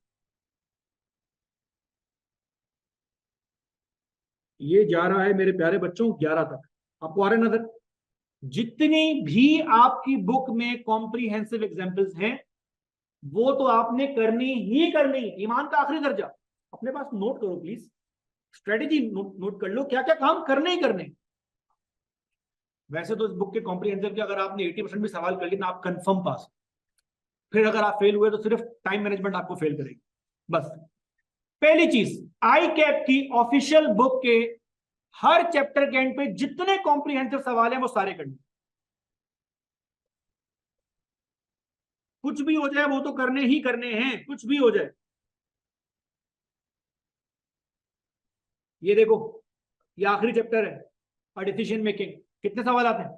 ये जा रहा है मेरे प्यारे बच्चों 11 तक, आपको आ रहा है नजर? जितनी भी आपकी बुक में कॉम्प्रीहेंसिव एग्जांपल्स हैं वो तो आपने करनी ही करनी। ईमान का आखिरी दर्जा अपने पास नोट करो प्लीज, स्ट्रेटेजी नोट कर लो, क्या क्या काम करने ही करने। वैसे तो इस बुक के कॉम्प्रीहेंसिव के अगर आपने 80% भी सवाल कर लिए ना आप कंफर्म पास। फिर अगर आप फेल हुए तो सिर्फ टाइम मैनेजमेंट आपको फेल करेगी बस। पहली चीज, आई कैप की ऑफिशियल बुक के हर चैप्टर के एंड पे जितने कॉम्प्रीहेंसिव सवाल हैं वो सारे करने। कुछ भी हो जाए वो तो करने ही करने हैं, कुछ भी हो जाए। ये देखो, ये आखिरी चैप्टर है, डिसीजन मेकिंग। कितने सवाल आते हैं?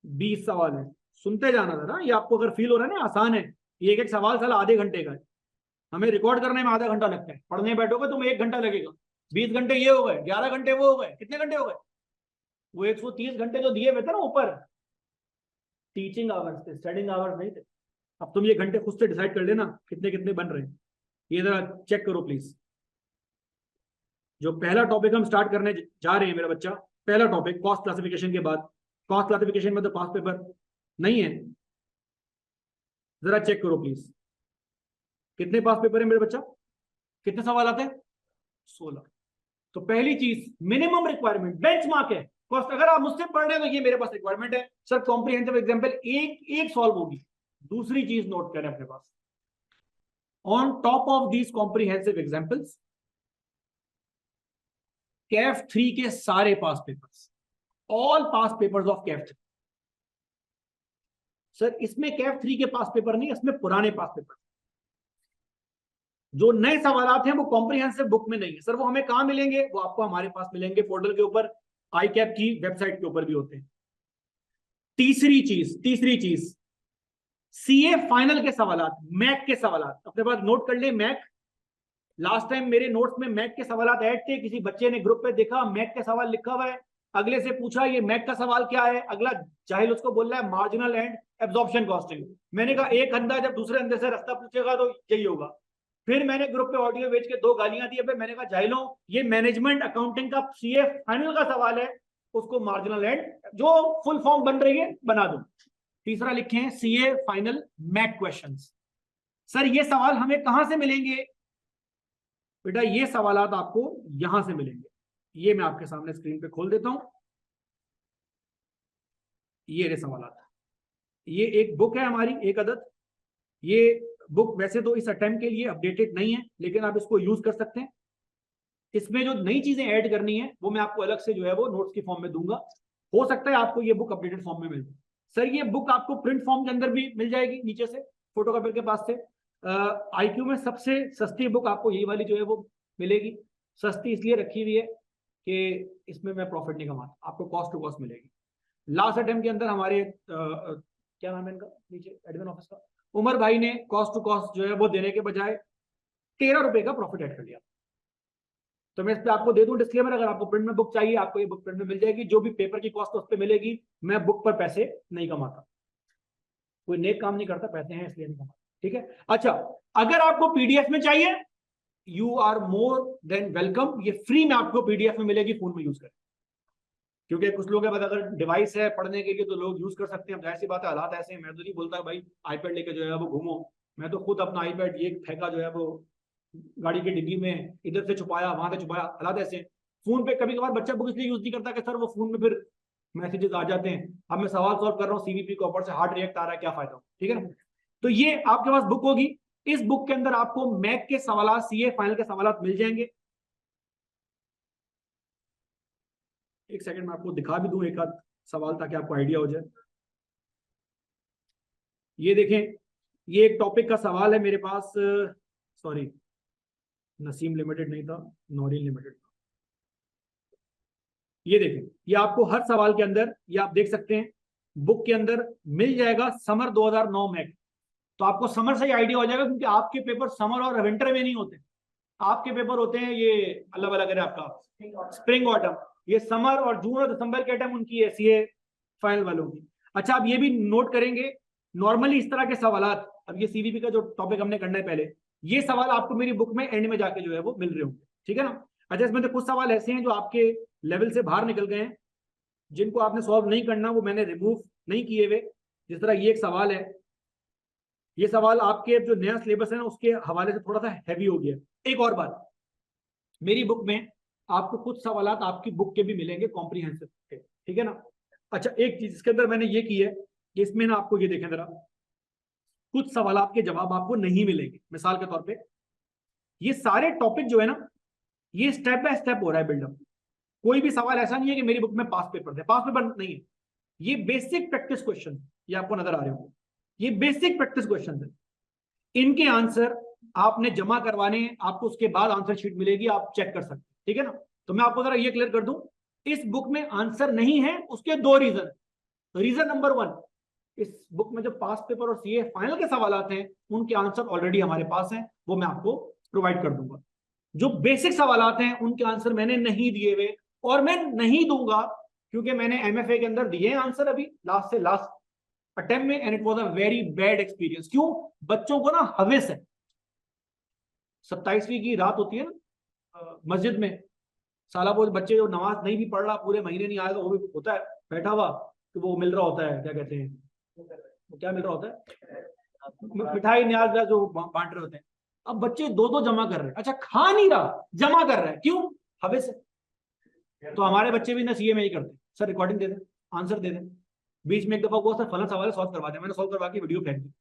20 सवाल है। सुनते जाना जरा, ये आपको अगर फील हो रहा है ना आसान है, ये एक सवाल साला आधे घंटे का है, हमें रिकॉर्ड करने में आधा घंटा लगता है, पढ़ने बैठोगे तुम 1 घंटा लगेगा, 20 घंटे ये हो गए, 11 घंटे वो हो गए, कितने घंटे हो गए? वो 130 घंटे जो दिए हुए थे ना ऊपर, टीचिंग आवर्स थे, स्टडिंग आवर्स नहीं थे। अब तुम ये घंटे खुद से डिसाइड कर लेना कितने कितने बन रहे हैं, ये जरा चेक करो प्लीज। जो पहला टॉपिक हम स्टार्ट करने जा रहे हैं मेरा बच्चा, पहला टॉपिक कॉस्ट क्लासिफिकेशन के बाद, कॉस्ट क्लासिफिकेशन में तो पास पेपर नहीं है, जरा चेक करो प्लीज कितने पास पेपर है मेरे बच्चा, कितने सवाल आते हैं? 16। तो पहली चीज मिनिमम रिक्वायरमेंट बेंचमार्क है कॉस्ट। अगर आप मुझसे पढ़ रहे हैं तो ये मेरे पास रिक्वायरमेंट है सर, कॉम्प्रिहेंसिव एग्जांपल एक सॉल्व होगी। दूसरी चीज नोट करें अपने पास, on top of these comprehensive examples, CAF 3 के सारे pass papers, all pass papers of CAF 3। Sir इसमें कैफ 3 के पास पेपर नहीं, इसमें पुराने पास पेपर, जो नए सवाल हैं वो कॉम्प्रिहेंसिव बुक में नहीं है। सर वो हमें कहां मिलेंगे? वो आपको हमारे पास मिलेंगे पोर्टल के ऊपर, आई कैप की वेबसाइट के ऊपर भी होते हैं। तीसरी चीज सीए फाइनल के सवालात, मैक के सवालात अपने पास नोट कर ले। मैक, लास्ट टाइम मेरे नोट्स में मैक के सवालात ऐड थे, किसी बच्चे ने ग्रुप पे देखा मैक के सवाल लिखा हुआ है, अगले से पूछा ये मैक का सवाल क्या है, अगला जाहिल उसको बोल रहा है मार्जिनल एंड एब्जॉर्प्शन कॉस्टिंग। मैंने कहा एक अंधा जब दूसरे अंधे से रास्ता पूछेगा तो यही होगा। फिर मैंने ग्रुप पे ऑडियो भेज के 2 गालियां दी। फिर मैंने कहा जाहिलों, ये मैनेजमेंट अकाउंटिंग का सीए फाइनल का सवाल है, उसको मार्जिनल एंड जो फुल फॉर्म बन रही है बना दो। तीसरा लिखे हैं CA final MAC questions. Sir ये सवाल हमें कहां से मिलेंगे? बेटा ये सवालात आपको यहां से मिलेंगे, ये मैं आपके सामने स्क्रीन पे खोल देता हूं। ये रे सवालात, ये एक बुक है हमारी, एक अदद। ये बुक वैसे तो इस अटेम्प्ट के लिए अपडेटेड नहीं है, लेकिन आप इसको यूज कर सकते हैं। इसमें जो नई चीजें ऐड करनी है वो मैं आपको अलग से जो है वो नोट्स की फॉर्म में दूंगा। हो सकता है आपको ये बुक अपडेटेड फॉर्म में मिल जाए। सर ये बुक आपको प्रिंट फॉर्म के अंदर भी मिल जाएगी, नीचे से फोटोकॉपी के पास से। आईक्यू में सबसे सस्ती बुक आपको यही वाली जो है वो मिलेगी। सस्ती इसलिए रखी हुई है कि इसमें मैं प्रॉफिट नहीं कमाता, आपको कॉस्ट टू कॉस्ट मिलेगी। लास्ट अटेम्प्ट के अंदर हमारे क्या नाम है इनका नीचे एडमिन ऑफिस का, उमर भाई ने कॉस्ट टू कॉस्ट जो है वो देने के बजाय 13 रुपए का प्रॉफिट ऐड कर लिया। तो मैं इस पे आपको दे दूं डिस्क्लेमर, अगर आपको प्रिंट में बुक चाहिए आपको ये बुक प्रिंट में मिल जाएगी। जो भी पेपर की कॉस्ट उस पर मिलेगी, मैं बुक पर पैसे नहीं कमाता, कोई नेक काम नहीं करता, पैसे हैं इसलिए नहीं कमाता, ठीक है। अच्छा, अगर आपको पीडीएफ में चाहिए, you are more than welcome, ये फ्री में आपको पीडीएफ में मिलेगी, फोन में यूज करें। क्योंकि कुछ लोगों के पास अगर डिवाइस है पढ़ने के लिए तो लोग यूज कर सकते हैं। अब ऐसी बात है, हालात ऐसे हैं, मैं तो नहीं बोलता भाई आईपैड लेके जो है वो घूमो। मैं तो खुद अपना आईपैड ये फेंका जो है वो गाड़ी की डिग्गी में, इधर से छुपाया वहां से छुपाया, हालात ऐसे हैं। फोन पे कभी कभार बच्चा बुक इसलिए यूज नहीं करता कि सर वो फोन में फिर मैसेजेस आ जाते हैं। अब मैं सवाल सॉल्व कर रहा हूँ, सीवीपी के ऊपर से हार्ड रिएक्ट आ रहा है, क्या फायदा, ठीक है ना। तो ये आपके पास बुक होगी, इस बुक के अंदर आपको मैक के सवाल, सीए फाइनल के सवाल मिल जाएंगे। एक सेकंड में आपको दिखा भी दूं एक आध सवाल ताकि आपको आइडिया हो जाए। ये देखें, ये एक टॉपिक का सवाल है मेरे पास, सॉरी नसीम लिमिटेड नहीं था, नौरीन लिमिटेड था। ये देखें, ये आपको हर सवाल के अंदर, ये आप देख सकते हैं बुक के अंदर मिल जाएगा समर 2009 मैक। तो आपको समर से ही आइडिया हो जाएगा, क्योंकि आपके पेपर समर और विंटर में नहीं होते, आपके पेपर होते हैं ये अल्लाह वाला करे आपका स्प्रिंग ऑटम। ये समर और जून और दिसंबर के टाइम उनकी ऐसी है फाइनल वालों की। अच्छा, आप ये भी नोट करेंगे नॉर्मली इस तरह के सवालात, अब ये सीवीपी का जो टॉपिक हमने करना है पहले, ये सवाल आपको मेरी बुक में एंड में जाके जो है वो मिल रहे होंगे, ठीक है ना। अच्छा, इसमें तो कुछ सवाल ऐसे हैं जो आपके लेवल से बाहर निकल गए हैं, जिनको आपने सॉल्व नहीं करना, वो मैंने रिमूव नहीं किए हुए। जिस तरह ये एक सवाल है, ये सवाल आपके जो नया सिलेबस है ना उसके हवाले से थोड़ा सा हैवी हो गया। एक और बात, मेरी बुक में आपको कुछ सवालात आपकी बुक के भी मिलेंगे कॉम्प्रिहेंसिव के, ठीक है ना। अच्छा, एक चीज इसके अंदर मैंने ये की है कि इसमें ना आपको ये देखें जरा, कुछ सवाल के जवाब आपको नहीं मिलेंगे। मिसाल के तौर पे ये सारे टॉपिक जो है ना, ये स्टेप बाय स्टेप हो रहा है बिल्डअप। कोई भी सवाल ऐसा नहीं है कि मेरी बुक में पास पेपर थे, पास पेपर नहीं है। ये बेसिक प्रैक्टिस क्वेश्चन, ये आपको नजर आ रहे होंगे, ये बेसिक प्रैक्टिस क्वेश्चन है। इनके आंसर आपने जमा करवाने हैं, आपको उसके बाद आंसर शीट मिलेगी, आप चेक कर सकते हैं, ठीक है ना। तो मैं आपको जरा ये क्लियर कर दूं, इस बुक में आंसर नहीं है, उसके 2 रीजन। रीजन नंबर 1, इस बुक में जो पास पेपर और सीए फाइनल के सवाल हैं उनके आंसर ऑलरेडी हमारे पास हैं, वो मैं आपको प्रोवाइड कर दूंगा। जो बेसिक सवाल हैं उनके आंसर मैंने नहीं दिए हुए, और मैं नहीं दूंगा क्योंकि मैंने एमएफए के अंदर दिए आंसर अभी लास्ट से लास्ट अटेम्प्ट में, and it was a very bad experience. क्यों? बच्चों को ना हविस है, 27वीं की रात होती है ना मस्जिद में, साला वो बच्चे जो नमाज नहीं भी पढ़ रहा, पूरे महीने नहीं आएगा, वो भी होता है बैठा हुआ, तो वो मिल रहा होता है, क्या कहते हैं वो, क्या मिल रहा होता है, मिठाई न्याज व्याज जो बांट रहे होते हैं। अब बच्चे दो दो जमा कर रहे हैं, अच्छा खा नहीं रहा, जमा कर रहा है, क्यों? हविस है। तो हमारे बच्चे भी ना सीए में ही करते, सर रिकॉर्डिंग दे दें, आंसर दे दें। बीच में एक दफा वो सर फला सवाल सॉल्व करवा दें, मैंने सॉल्व करवा के वीडियो फेंक दी।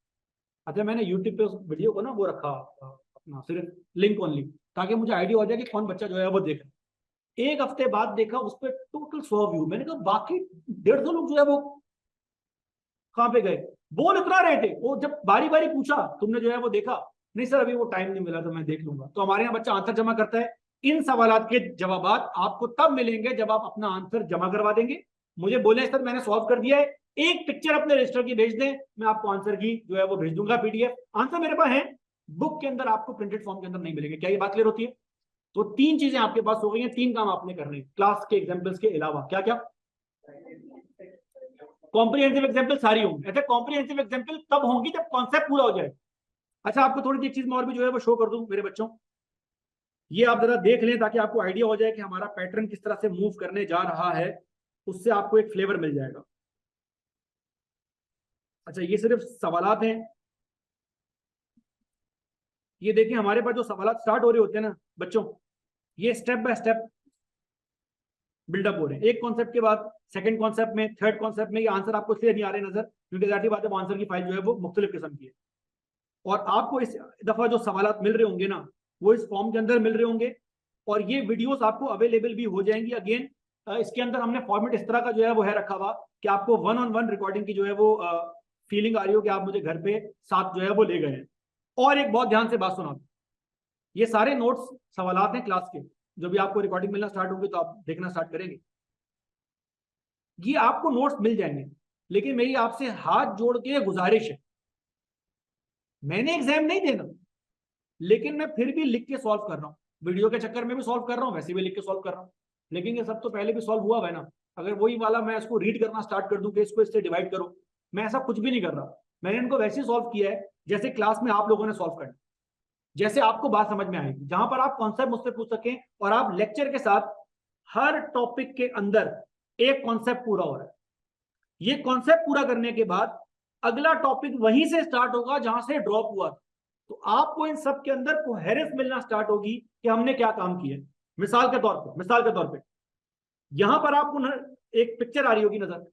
अच्छा मैंने यूट्यूब पे उस वीडियो को ना वो रखा अपना सिर्फ लिंक ओनली, ताकि मुझे आइडिया हो जाए कि कौन बच्चा जो है वो देख रहा है। एक हफ्ते बाद देखा उस पर टोटल 100 व्यू। मैंने कहा बाकी 150 लोग जो है वो कहाँ पे गए? बोल उतरा रहे थे वो, जब बारी बारी पूछा तुमने जो है वो देखा, नहीं सर अभी वो टाइम नहीं मिला तो मैं देख लूंगा। तो हमारे यहाँ बच्चा आंसर जमा करता है। इन सवालात के जवाब आपको तब मिलेंगे जब आप अपना आंसर जमा करवा देंगे, मुझे बोले सर मैंने सॉल्व कर दिया है, एक पिक्चर अपने रजिस्टर की भेज दें, मैं आपको आंसर की जो है वो भेज दूंगा पीडीएफ। आंसर मेरे पास है, बुक के अंदर आपको प्रिंटेड फॉर्म के अंदर नहीं मिलेंगे। क्या ये बात क्लियर होती है? तो तीन चीजें आपके पास हो गई हैं, तीन काम आपने करने क्लास के एग्जाम्पल्स के अलावा। क्या क्या? कॉम्प्रिहेंसिव एग्जाम्पल सारी होंगी। ऐसे कॉम्प्रिहेंसिव एग्जाम्पल तब होंगी जब कॉन्सेप्ट पूरा हो जाए। अच्छा आपको थोड़ी सी चीज में और भी जो है वो शो कर दूं मेरे बच्चों, ये आप जरा देख लें ताकि आपको आइडिया हो जाए कि हमारा पैटर्न किस तरह से मूव करने जा रहा है, उससे आपको एक फ्लेवर मिल जाएगा। अच्छा ये सिर्फ सवालात हैं, ये देखिए हमारे पास जो सवालात स्टार्ट हो रहे होते हैं ना बच्चों, ये स्टेप बाय स्टेप बिल्डअप हो रहे हैं, एक कॉन्सेप्ट के बाद सेकंड कॉन्सेप्ट में, थर्ड कॉन्सेप्ट में। ये आंसर आपको इसलिए नहीं आ रहे नजर क्योंकि जाहिर बात है वो आंसर की फाइल जो है वो मुख्तलिफ किस्म की है, और आपको इस दफा जो सवालात मिल रहे होंगे ना वो इस फॉर्म के अंदर मिल रहे होंगे, और ये वीडियोस आपको अवेलेबल भी हो जाएंगी। अगेन इसके अंदर हमने फॉर्मेट इस तरह का जो है वो है रखा हुआ कि आपको 1-on-1 रिकॉर्डिंग की जो है वो फीलिंग आ रही हो कि आप मुझे घर पे साथ जो है वो ले गए हैं। और एक बहुत ध्यान से बात सुना, ये सारे नोट्स सवालात हैं क्लास के, जो भी आपको रिकॉर्डिंग मिलना स्टार्ट होंगे तो आप देखना स्टार्ट करेंगे, ये आपको नोट्स मिल जाएंगे। लेकिन मेरी आपसे हाथ जोड़ के गुजारिश है, मैंने एग्जाम नहीं देना, लेकिन मैं फिर भी लिख के सॉल्व कर रहा हूँ, वीडियो के चक्कर में भी सॉल्व कर रहा हूँ, वैसे भी लिख के सॉल्व कर रहा हूँ। लेकिन ये सब तो पहले भी सॉल्व हुआ है ना, अगर वही वाला मैं इसको रीड करना स्टार्ट कर दूं कि इसको इससे डिवाइड करो, मैं ऐसा कुछ भी नहीं कर रहा। मैंने इनको वैसे सॉल्व किया है जैसे क्लास में आप लोगों ने सॉल्व करना, जैसे आपको बात समझ में आएगी, जहां पर आप कॉन्सेप्ट मुझसे पूछ सकें और आप लेक्चर के साथ हर टॉपिक के अंदर एक कॉन्सेप्ट पूरा हो रहा है। ये कॉन्सेप्ट पूरा करने के बाद अगला टॉपिक वहीं से स्टार्ट होगा जहां से ड्रॉप हुआ, तो आपको इन सब के अंदर कोहेरेंस मिलना स्टार्ट होगी कि हमने क्या काम किया। मिसाल के तौर पे यहां पर आपको एक पिक्चर आ रही होगी नजर,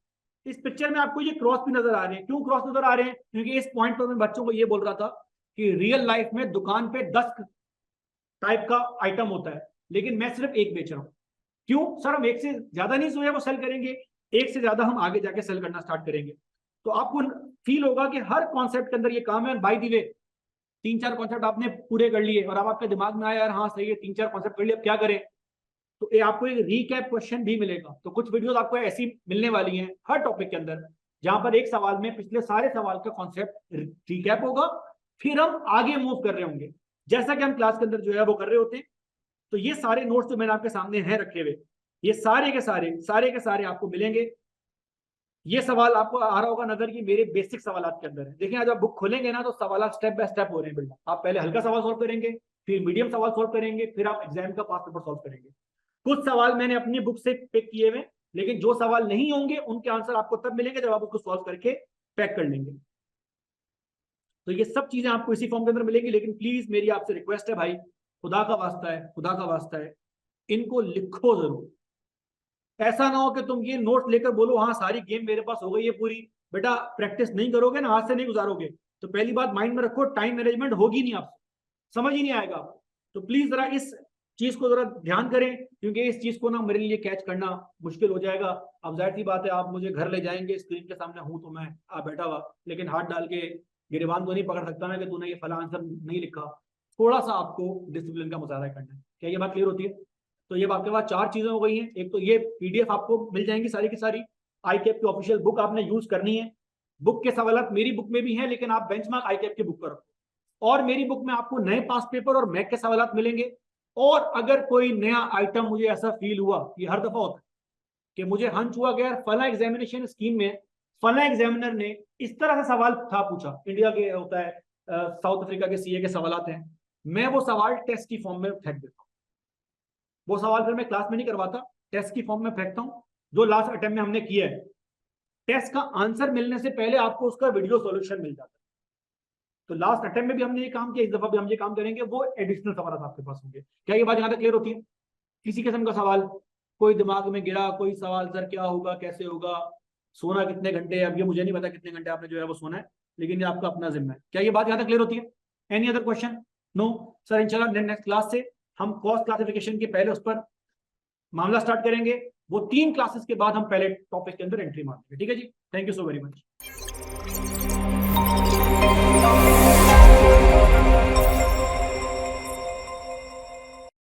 इस पिक्चर में आपको ये क्रॉस भी नजर आ रहे हैं। क्यों क्रॉस नजर आ रहे हैं? क्योंकि इस पॉइंट पर मैं बच्चों को ये बोल रहा था कि रियल लाइफ में दुकान पे 10 टाइप का आइटम होता है, लेकिन मैं सिर्फ एक बेच रहा हूं। क्यों सर? हम एक से ज्यादा नहीं जो है वो सेल करेंगे, एक से ज्यादा हम आगे जाके सेल करना स्टार्ट करेंगे। तो आपको फील होगा कि हर कॉन्सेप्ट के अंदर ये काम है। बाय द वे 3-4 कॉन्सेप्ट आपने पूरे कर लिए और अब आपके दिमाग में आया यार हाँ सही है 3-4 कॉन्सेप्ट कर लिए, अब क्या करें? तो ये आपको एक रीकैप क्वेश्चन भी मिलेगा। तो कुछ वीडियोस आपको ऐसी मिलने वाली हैं हर टॉपिक के अंदर, जहां पर एक सवाल में पिछले सारे सवाल का कॉन्सेप्ट रीकैप होगा, फिर हम आगे मूव कर रहे होंगे जैसा कि हम क्लास के अंदर जो है वो कर रहे होते हैं। तो ये सारे नोट्स जो मैंने आपके सामने हैं रखे हुए, ये सारे के सारे आपको मिलेंगे। ये सवाल आपको आ रहा होगा नजर की मेरे बेसिक सवाल के अंदर है। देखिए जब बुक खोलेंगे ना तो सवाल स्टेप बाय स्टेप हो रहे हैं बिल्डर। आप पहले हल्का सवाल सॉल्व करेंगे, फिर मीडियम सवाल सॉल्व करेंगे, फिर आप एग्जाम का पास पेपर सॉल्व करेंगे। कुछ सवाल मैंने अपनी बुक से पिक किए हुए, लेकिन जो सवाल नहीं होंगे उनके आंसर आपको तब मिलेंगे जब आप उसको सॉल्व करके पैक कर लेंगे। तो ये सब चीजें आपको इसी फॉर्म के अंदर मिलेंगी। लेकिन प्लीज मेरी आपसे रिक्वेस्ट है भाई, खुदा का वास्ता है, इनको लिखो जरूर। ऐसा ना हो कि तुम ये नोट लेकर बोलो हाँ सारी गेम मेरे पास हो गई है पूरी। बेटा प्रैक्टिस नहीं करोगे ना, हाथ से नहीं गुजारोगे, तो पहली बात माइंड में रखो टाइम मैनेजमेंट होगी नहीं, आपसे समझ ही नहीं आएगा। तो प्लीज जरा इस चीज को जरा ध्यान करें, क्योंकि इस चीज को ना मेरे लिए कैच करना मुश्किल हो जाएगा। अब जाहिर सी बात है आप मुझे घर ले जाएंगे, स्क्रीन के सामने हूं तो मैं बैठा हुआ, लेकिन हाथ डाल के गिरबान तो नहीं पकड़ सकता ना कि तूने ये फला आंसर नहीं लिखा। थोड़ा सा आपको डिसिप्लिन का मुजाहरा करना है। क्या ये बात क्लियर होती है? तो ये आपके पास 4 चीजें हो गई हैं। एक तो ये पीडीएफ आपको मिल जाएंगी सारी की सारी, आई कैप की ऑफिशियल बुक आपने यूज करनी है, बुक के सवाल मेरी बुक में भी हैं, लेकिन आप बेंचमार्क आईकैप की बुक पर रखो, और मेरी बुक में आपको नए पास पेपर और मैक के सवाल मिलेंगे। और अगर कोई नया आइटम मुझे ऐसा फील हुआ, ये हर दफा होता है कि मुझे हंच हुआ गया फला एग्जामिनेशन स्कीम में फला एग्जामिनर ने इस तरह से सवाल था पूछा, इंडिया के होता है, साउथ अफ्रीका के सीए के सवाल हैं, मैं वो सवाल टेस्ट की फॉर्म में फेंक देता हूँ। वो सवाल फिर मैं क्लास में नहीं करवाता, टेस्ट की फॉर्म में फेंकता हूँ, जो लास्ट अटेम्प्ट में हमने किया है। टेस्ट का आंसर मिलने से पहले आपको उसका वीडियो सॉल्यूशन मिल जाता है। तो लास्ट अटेम्प्ट में भी हमने ये काम किया, इस दफा भी हम ये काम करेंगे, वो एडिशनल सवाल आपके पास होंगे। क्या ये बात यहाँ तक क्लियर होती है? किसी किस्म का सवाल कोई दिमाग में गिरा, कोई सवाल सर क्या होगा, कैसे होगा, सोना कितने घंटे, अब ये मुझे नहीं पता कितने घंटे आपने जो है वो सोना है, लेकिन ये आपका अपना जिम्मा है। क्या ये बात यहाँ तक क्लियर होती है? Any other question? No sir, इंशाल्लाह नेक्स्ट क्लास से हम कॉस्ट क्लासिफिकेशन के पहले उस पर मामला स्टार्ट करेंगे, वो 3 क्लासेस के बाद हम पहले टॉपिक के अंदर एंट्री मारेंगे। ठीक है जी, thank you so very much.